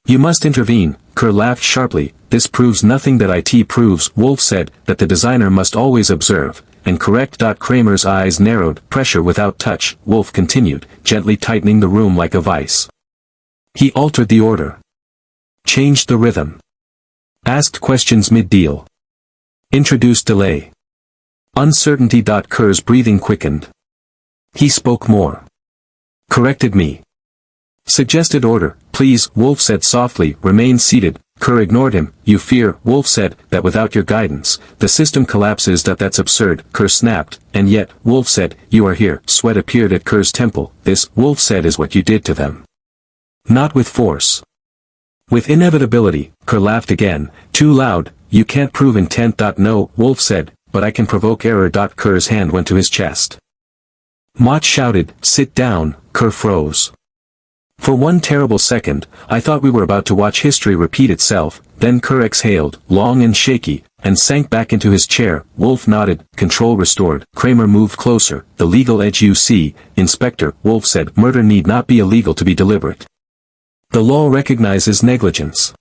You must intervene. Kerr laughed sharply. This proves nothing. That it proves, Wolfe said, that the designer must always observe, and correct. Kramer's eyes narrowed. Pressure without touch, Wolfe continued, gently tightening the room like a vice. He altered the order. Changed the rhythm. Asked questions mid-deal. Introduced delay. Uncertainty. Kerr's breathing quickened. He spoke more. Corrected me. Suggested order. Please, Wolfe said softly. Remain seated. Kerr ignored him. You fear, Wolfe said, that without your guidance, the system collapses. That's absurd. Kerr snapped. And yet, Wolfe said, you are here. Sweat appeared at Kerr's temple. This, Wolfe said, is what you did to them. Not with force. With inevitability. Kerr laughed again. Too loud. You can't prove intent. No, Wolfe said, but I can provoke error. Kerr's hand went to his chest. Mott shouted, sit down. Kerr froze. For one terrible second, I thought we were about to watch history repeat itself. Then Kerr exhaled, long and shaky, and sank back into his chair. Wolfe nodded, control restored. Kramer moved closer. The legal edge. You see, Inspector, Wolfe said, murder need not be illegal to be deliberate. The law recognizes negligence.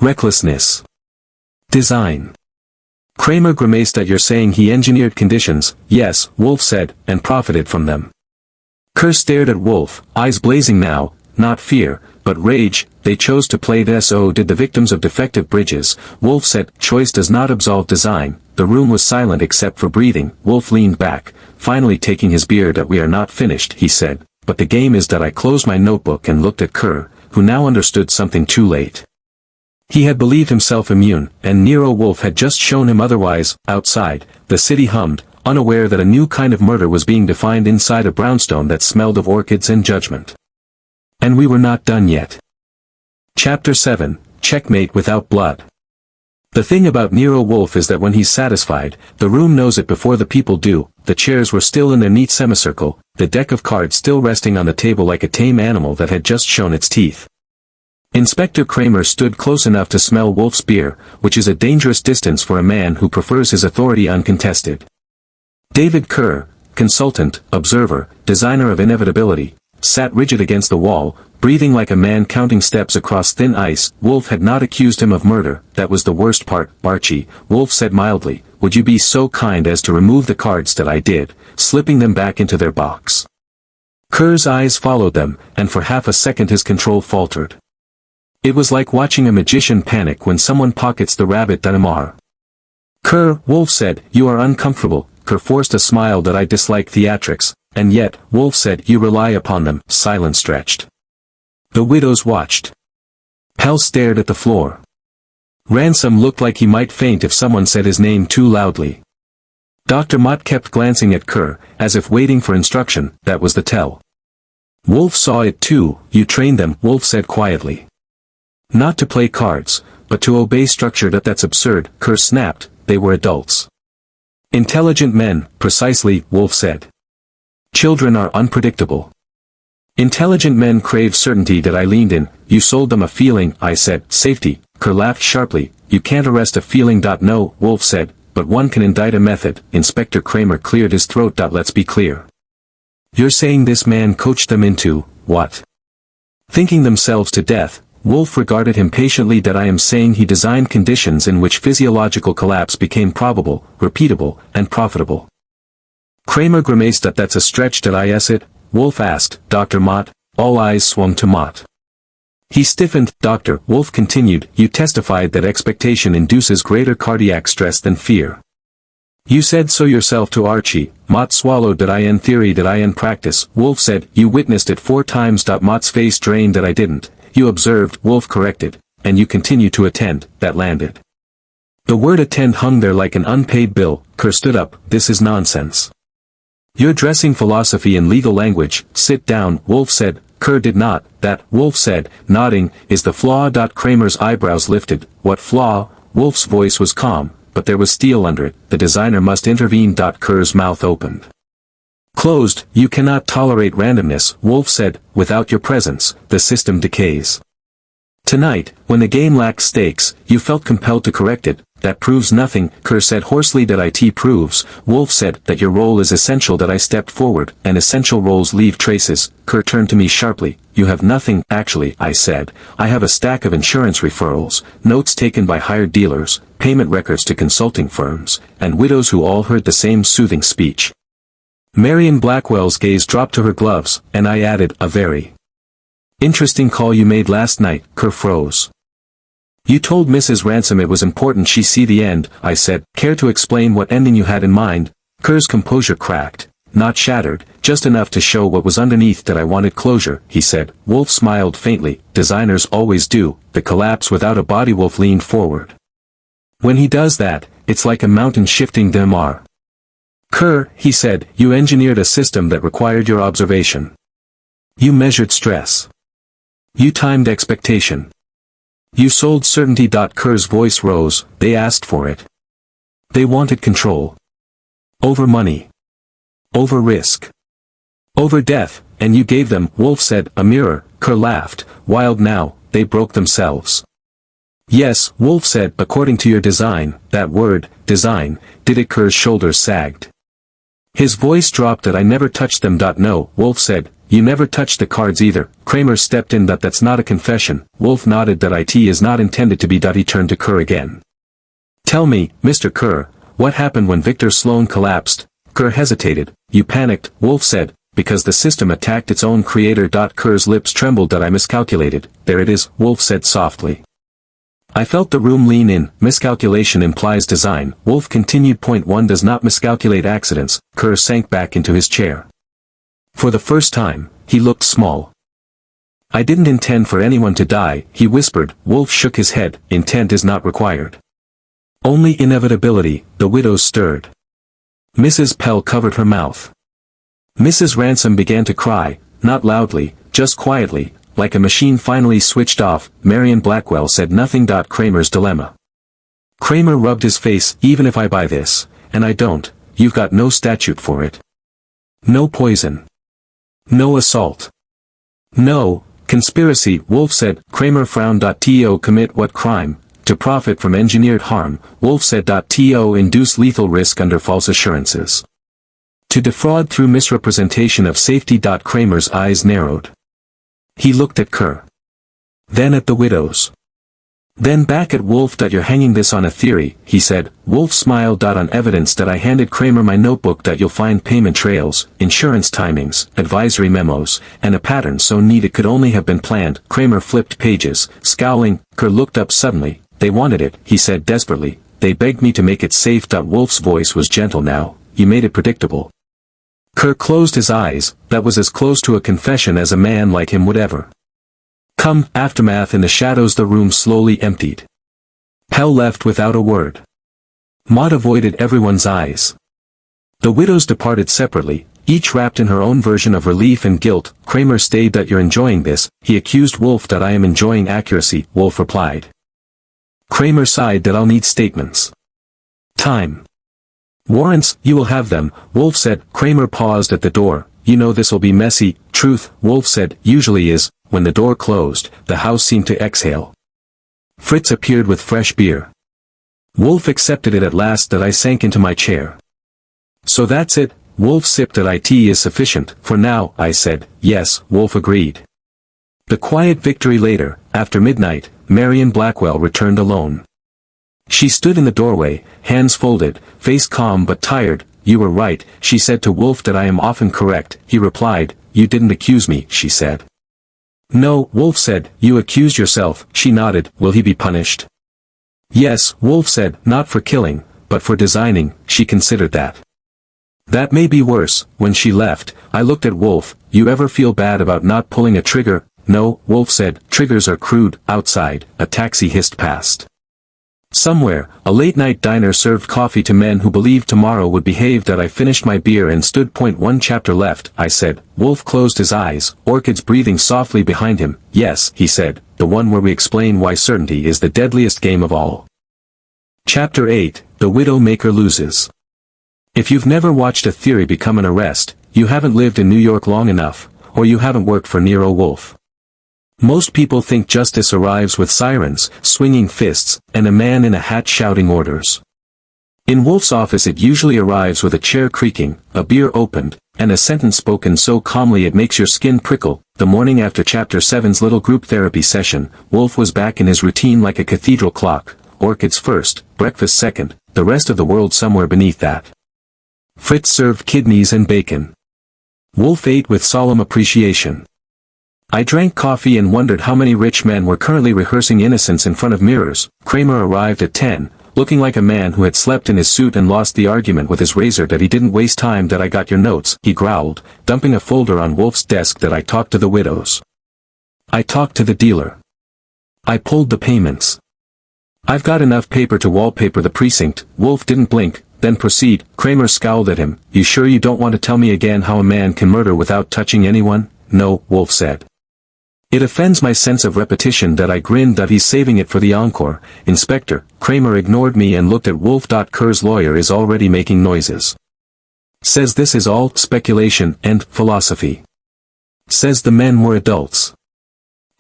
Recklessness. Design. Kramer grimaced. You're saying he engineered conditions? Yes, Wolfe said, and profited from them. Kerr stared at Wolfe, eyes blazing now, not fear, but rage. They chose to play this. So did the victims of defective bridges. Wolfe said, choice does not absolve design. The room was silent except for breathing. Wolfe leaned back, finally taking his beard. We are not finished, he said, but the game is. I closed my notebook and looked at Kerr, who now understood something too late. He had believed himself immune, and Nero Wolfe had just shown him otherwise. Outside, the city hummed, unaware that a new kind of murder was being defined inside a brownstone that smelled of orchids and judgment. And we were not done yet. Chapter 7, Checkmate Without Blood. The thing about Nero Wolfe is that when he's satisfied, the room knows it before the people do. The chairs were still in their neat semicircle, the deck of cards still resting on the table like a tame animal that had just shown its teeth. Inspector Kramer stood close enough to smell Wolfe's beer, which is a dangerous distance for a man who prefers his authority uncontested. David Kerr, consultant, observer, designer of inevitability, sat rigid against the wall, breathing like a man counting steps across thin ice. Wolfe had not accused him of murder. That was the worst part. Archie, Wolfe said mildly, would you be so kind as to remove the cards? That I did, slipping them back into their box. Kerr's eyes followed them, and for half a second his control faltered. It was like watching a magician panic when someone pockets the rabbit. Amar. Kerr, Wolfe said, you are uncomfortable. Kerr forced a smile. I dislike theatrics, and yet, Wolfe said, you rely upon them. Silence stretched. The widows watched. Pell stared at the floor. Ransom looked like he might faint if someone said his name too loudly. Dr. Mott kept glancing at Kerr, as if waiting for instruction. That was the tell. Wolfe saw it too. You trained them, Wolfe said quietly. Not to play cards, but to obey structure. That's absurd, Kerr snapped. They were adults. Intelligent men, precisely, Wolfe said. Children are unpredictable. Intelligent men crave certainty. I leaned in. You sold them a feeling, I said. Safety. Kerr laughed sharply. You can't arrest a feeling. No, Wolfe said, but one can indict a method. Inspector Kramer cleared his throat. Let's be clear. You're saying this man coached them into, what? Thinking themselves to death. Wolfe regarded him patiently. I am saying he designed conditions in which physiological collapse became probable, repeatable, and profitable. Kramer grimaced. That's a stretch. Is it? Wolfe asked. Dr. Mott. All eyes swung to Mott. He stiffened. Dr. Wolfe continued, you testified that expectation induces greater cardiac stress than fear. You said so yourself to Archie. Mott swallowed. That I in theory, that I in practice. Wolfe said, you witnessed it 4 times. Mott's face drained. That I didn't. You observed, Wolfe corrected, and you continue to attend. That landed. The word attend hung there like an unpaid bill. Kerr stood up. This is nonsense. You're dressing philosophy in legal language. Sit down, Wolfe said. Kerr did not. That, Wolfe said, nodding, is the flaw. Kramer's eyebrows lifted. What flaw? Wolfe's voice was calm, but there was steel under it. The designer must intervene. Kerr's mouth opened. Closed. You cannot tolerate randomness, Wolfe said. Without your presence, the system decays. Tonight, when the game lacked stakes, you felt compelled to correct it. That proves nothing, Kerr said hoarsely. That it proves, Wolfe said, that your role is essential. That I stepped forward, and essential roles leave traces. Kerr turned to me sharply. You have nothing. Actually, I said, I have a stack of insurance referrals, notes taken by hired dealers, payment records to consulting firms, and widows who all heard the same soothing speech. Marion Blackwell's gaze dropped to her gloves, and I added, a very interesting call you made last night. Kerr froze. You told Mrs. Ransom it was important she see the end, I said. Care to explain what ending you had in mind? Kerr's composure cracked, not shattered, just enough to show what was underneath. That I wanted closure, he said. Wolfe smiled faintly. Designers always do. The collapse without a body. Wolfe leaned forward. When he does that, it's like a mountain shifting. Noir. Kerr, he said, you engineered a system that required your observation. You measured stress. You timed expectation. You sold certainty. Kerr's voice rose. They asked for it. They wanted control. Over money. Over risk. Over death, and you gave them, Wolfe said, a mirror. Kerr laughed. Wild now, they broke themselves. Yes, Wolfe said, according to your design. That word, design, did it? Kerr's shoulders sagged. His voice dropped. That I never touched them. No, Wolfe said, you never touched the cards either. Kramer stepped in. That's not a confession. Wolfe nodded. That it is not intended to be. He turned to Kerr again. Tell me, Mr. Kerr, what happened when Victor Sloan collapsed? Kerr hesitated. You panicked, Wolfe said, because the system attacked its own creator. Kerr's lips trembled. I miscalculated. There it is, Wolfe said softly. I felt the room lean in. Miscalculation implies design. Wolfe continued. Point 1 does not miscalculate accidents. Kerr sank back into his chair. For the first time, he looked small. I didn't intend for anyone to die, he whispered. Wolfe shook his head. Intent is not required. Only inevitability. The widows stirred. Mrs. Pell covered her mouth. Mrs. Ransom began to cry, not loudly, just quietly, like a machine finally switched off. Marion Blackwell said nothing. Kramer's dilemma. Kramer rubbed his face. Even if I buy this, and I don't, you've got no statute for it. No poison. No assault. No conspiracy, Wolfe said. Kramer frowned. To commit what crime? To profit from engineered harm, Wolfe said. To induce lethal risk under false assurances. To defraud through misrepresentation of safety. Kramer's eyes narrowed. He looked at Kerr. Then at the widows. Then back at Wolfe. You're hanging this on a theory, he said. Wolfe smiled. On evidence. I handed Kramer my notebook. You'll find payment trails, insurance timings, advisory memos, and a pattern so neat it could only have been planned. Kramer flipped pages, scowling. Kerr looked up suddenly. They wanted it, he said desperately. They begged me to make it safe. Wolfe's voice was gentle now. You made it predictable. Kerr closed his eyes. That was as close to a confession as a man like him would ever come. Aftermath. In the shadows the room slowly emptied. Pell left without a word. Maud avoided everyone's eyes. The widows departed separately, each wrapped in her own version of relief and guilt. Kramer stayed. You're enjoying this, he accused Wolfe. I am enjoying accuracy, Wolfe replied. Kramer sighed. I'll need statements. Time. Warrants, you will have them, Wolfe said. Kramer paused at the door. You know this'll be messy. Truth, Wolfe said, usually is. When the door closed, the house seemed to exhale. Fritz appeared with fresh beer. Wolfe accepted it at last. I sank into my chair. So that's it, Wolfe sipped. It is sufficient, for now, I said. Yes, Wolfe agreed. The quiet victory. Later, after midnight, Marion Blackwell returned alone. She stood in the doorway, hands folded, face calm but tired. You were right, she said to Wolfe. I am often correct, he replied. You didn't accuse me, she said. No, Wolfe said, you accused yourself. She nodded. Will he be punished? Yes, Wolfe said, not for killing, but for designing. She considered that. That may be worse. When she left, I looked at Wolfe. You ever feel bad about not pulling a trigger? No, Wolfe said, triggers are crude. Outside, a taxi hissed past. Somewhere, a late-night diner served coffee to men who believed tomorrow would behave. That I finished my beer and stood. One chapter left, I said. Wolfe closed his eyes, orchids breathing softly behind him. Yes, he said, the one where we explain why certainty is the deadliest game of all. Chapter 8, The Widow-Maker Loses. If you've never watched a theory become an arrest, you haven't lived in New York long enough, or you haven't worked for Nero Wolfe. Most people think justice arrives with sirens, swinging fists, and a man in a hat shouting orders. In Wolfe's office it usually arrives with a chair creaking, a beer opened, and a sentence spoken so calmly it makes your skin prickle. The morning after Chapter 7's little group therapy session, Wolfe was back in his routine like a cathedral clock, orchids first, breakfast second, the rest of the world somewhere beneath that. Fritz served kidneys and bacon. Wolfe ate with solemn appreciation. I drank coffee and wondered how many rich men were currently rehearsing innocence in front of mirrors. Kramer arrived at 10, looking like a man who had slept in his suit and lost the argument with his razor. That he didn't waste time. That I got your notes, he growled, dumping a folder on Wolfe's desk. That I talked to the widows. I talked to the dealer. I pulled the payments. I've got enough paper to wallpaper the precinct. Wolfe didn't blink, then proceed. Kramer scowled at him. You sure you don't want to tell me again how a man can murder without touching anyone? No, Wolfe said. It offends my sense of repetition. That I grinned. That he's saving it for the encore. Inspector. Kramer ignored me and looked at Wolfe. Kerr's lawyer is already making noises. Says this is all speculation and philosophy. Says the men were adults.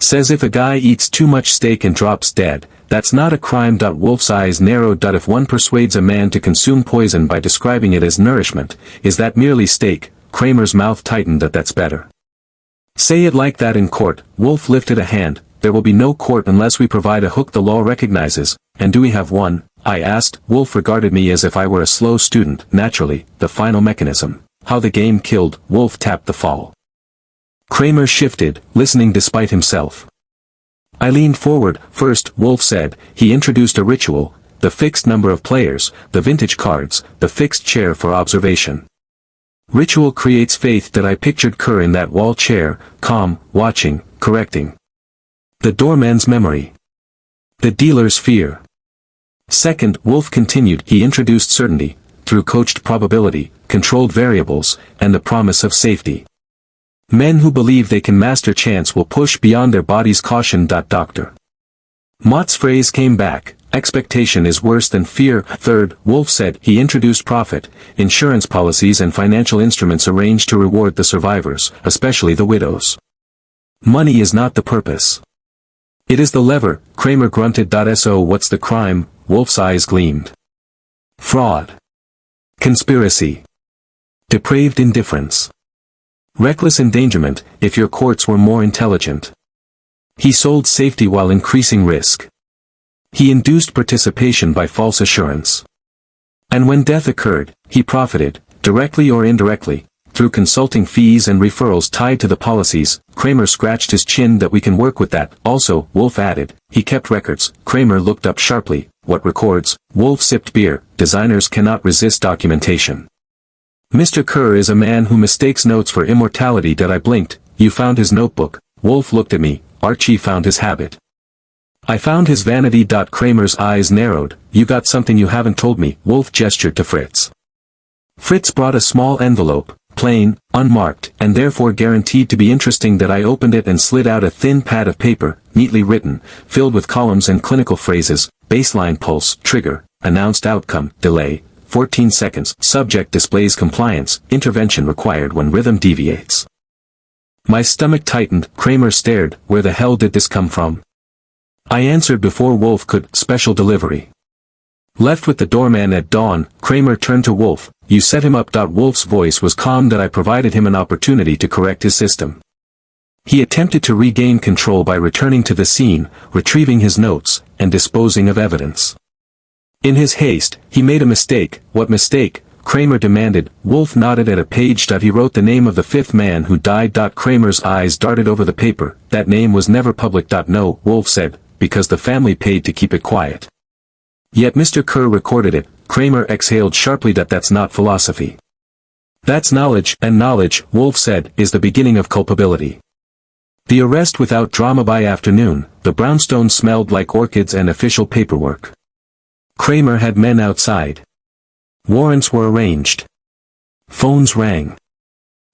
Says if a guy eats too much steak and drops dead, that's not a crime. Wolfe's eyes narrowed. If one persuades a man to consume poison by describing it as nourishment, is that merely steak? Kramer's mouth tightened. That's better. Say it like that in court. Wolfe lifted a hand. There will be no court unless we provide a hook the law recognizes. And do we have one? I asked. Wolfe regarded me as if I were a slow student. Naturally, the final mechanism. How the game killed. Wolfe tapped the fall. Kramer shifted, listening despite himself. I leaned forward. First, Wolfe said, he introduced a ritual, the fixed number of players, the vintage cards, the fixed chair for observation. Ritual creates faith. That I pictured Kerr in that wall chair, calm, watching, correcting. The doorman's memory. The dealer's fear. Second, Wolfe continued, he introduced certainty, through coached probability, controlled variables, and the promise of safety. Men who believe they can master chance will push beyond their body's caution. Dr. Mott's phrase came back, expectation is worse than fear. Third, Wolfe said, he introduced profit, insurance policies and financial instruments arranged to reward the survivors, especially the widows. Money is not the purpose. It is the lever. Kramer grunted. So what's the crime? Wolfe's eyes gleamed. Fraud. Conspiracy. Depraved indifference. Reckless endangerment. If your courts were more intelligent. He sold safety while increasing risk. He induced participation by false assurance. And when death occurred, he profited, directly or indirectly, through consulting fees and referrals tied to the policies. Kramer scratched his chin. That we can work with that. Also, Wolfe added, he kept records. Kramer looked up sharply. What records? Wolfe sipped beer. Designers cannot resist documentation. Mr. Kerr is a man who mistakes notes for immortality. I blinked. You found his notebook. Wolfe looked at me. Archie found his habit. I found his vanity. Kramer's eyes narrowed. You got something you haven't told me. Wolfe gestured to Fritz. Fritz brought a small envelope, plain, unmarked, and therefore guaranteed to be interesting. I opened it and slid out a thin pad of paper, neatly written, filled with columns and clinical phrases. Baseline pulse, trigger, announced outcome, delay, 14 seconds, subject displays compliance, intervention required when rhythm deviates. My stomach tightened. Kramer stared. Where the hell did this come from? I answered before Wolfe could. Special delivery. Left with the doorman at dawn. Kramer turned to Wolfe. You set him up. Wolfe's voice was calm. I provided him an opportunity to correct his system. He attempted to regain control by returning to the scene, retrieving his notes, and disposing of evidence. In his haste, he made a mistake. What mistake? Kramer demanded. Wolfe nodded at a page that he wrote the name of the fifth man who died. Kramer's eyes darted over the paper. That name was never public. No, Wolfe said, because the family paid to keep it quiet. Yet Mr. Kerr recorded it. Kramer exhaled sharply. That's not philosophy. That's knowledge, and knowledge, Wolfe said, is the beginning of culpability. The arrest without drama. By afternoon, the brownstone smelled like orchids and official paperwork. Kramer had men outside. Warrants were arranged. Phones rang.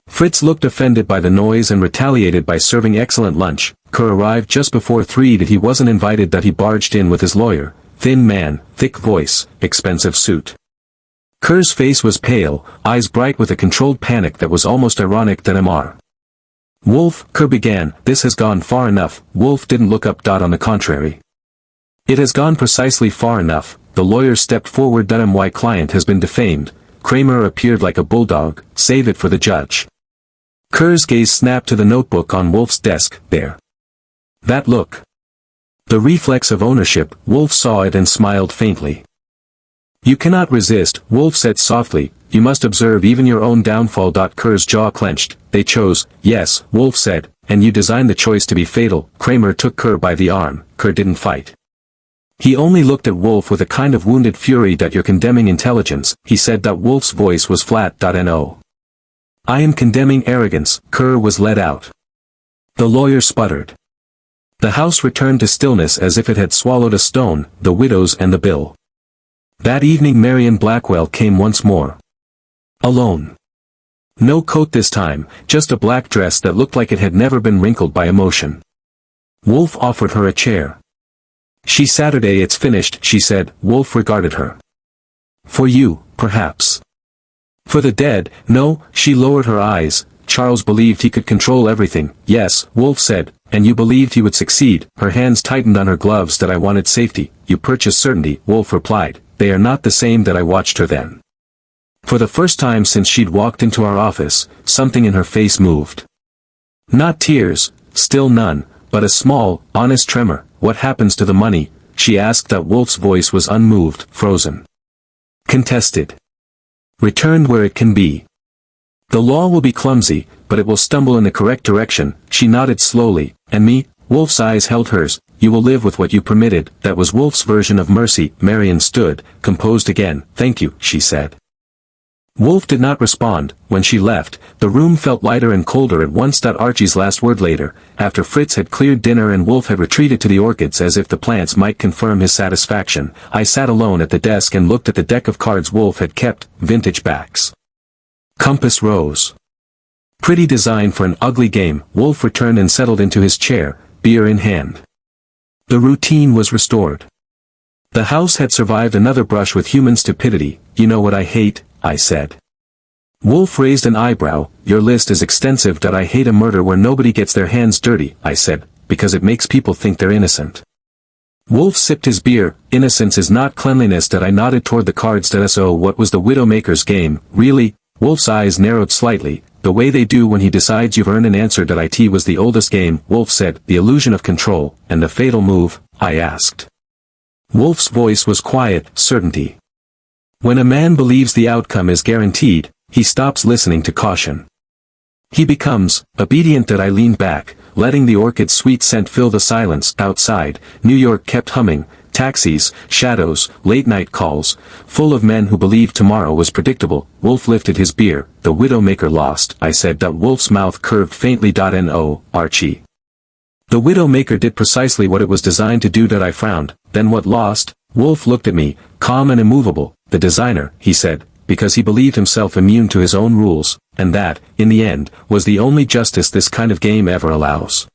Fritz looked offended by the noise and retaliated by serving excellent lunch. Kerr arrived just before 3. He wasn't invited. He barged in with his lawyer, thin man, thick voice, expensive suit. Kerr's face was pale, eyes bright with a controlled panic that was almost ironic. Mr. Wolfe, Kerr began. This has gone far enough. Wolfe didn't look up. On the contrary. It has gone precisely far enough. The lawyer stepped forward. My client has been defamed. Kramer appeared like a bulldog. Save it for the judge. Kerr's gaze snapped to the notebook on Wolfe's desk. There. That look. The reflex of ownership. Wolfe saw it and smiled faintly. You cannot resist, Wolfe said softly. You must observe even your own downfall. Kerr's jaw clenched. They chose, yes, Wolfe said, and you designed the choice to be fatal. Kramer took Kerr by the arm. Kerr didn't fight. He only looked at Wolfe with a kind of wounded fury. You're condemning intelligence, he said. Wolfe's voice was flat. No. I am condemning arrogance. Kerr was let out. The lawyer sputtered. The house returned to stillness as if it had swallowed a stone, the widows and the bill. That evening Marion Blackwell came once more. Alone. No coat this time, just a black dress that looked like it had never been wrinkled by emotion. Wolfe offered her a chair. Saturday it's finished, she said. Wolfe regarded her. For you, perhaps. For the dead, no, she lowered her eyes. Charles believed he could control everything. Yes, Wolfe said, and you believed he would succeed. Her hands tightened on her gloves. I wanted safety. You purchased certainty, Wolfe replied. They are not the same. I watched her then. For the first time since she'd walked into our office, something in her face moved. Not tears, still none, but a small, honest tremor. What happens to the money? She asked. Wolfe's voice was unmoved, frozen. Contested. Returned where it can be. The law will be clumsy, but it will stumble in the correct direction. She nodded slowly. And me? Wolfe's eyes held hers. You will live with what you permitted. That was Wolfe's version of mercy. Marion stood, composed again. Thank you, she said. Wolfe did not respond. When she left, the room felt lighter and colder at once. Archie's last word later, after Fritz had cleared dinner and Wolfe had retreated to the orchids as if the plants might confirm his satisfaction, I sat alone at the desk and looked at the deck of cards Wolfe had kept, vintage backs. Compass rose. Pretty design for an ugly game. Wolfe returned and settled into his chair, beer in hand. The routine was restored. The house had survived another brush with human stupidity. You know what I hate? I said. Wolfe raised an eyebrow. Your list is extensive. I hate a murder where nobody gets their hands dirty, I said, because it makes people think they're innocent. Wolfe sipped his beer. Innocence is not cleanliness. I nodded toward the cards. So what was the Widowmaker's game, really? Wolfe's eyes narrowed slightly, the way they do when he decides you've earned an answer. It was the oldest game, Wolfe said. The illusion of control, and the fatal move, I asked. Wolfe's voice was quiet, certainty. When a man believes the outcome is guaranteed, he stops listening to caution. He becomes obedient. I leaned back, letting the orchid's sweet scent fill the silence. Outside, New York kept humming, taxis, shadows, late-night calls, full of men who believed tomorrow was predictable. Wolfe lifted his beer. The Widowmaker lost, I said. Wolfe's mouth curved faintly. No, Archie. The Widowmaker did precisely what it was designed to do. I frowned. Then what lost? Wolfe looked at me, calm and immovable. The designer, he said, because he believed himself immune to his own rules, and that, in the end, was the only justice this kind of game ever allows.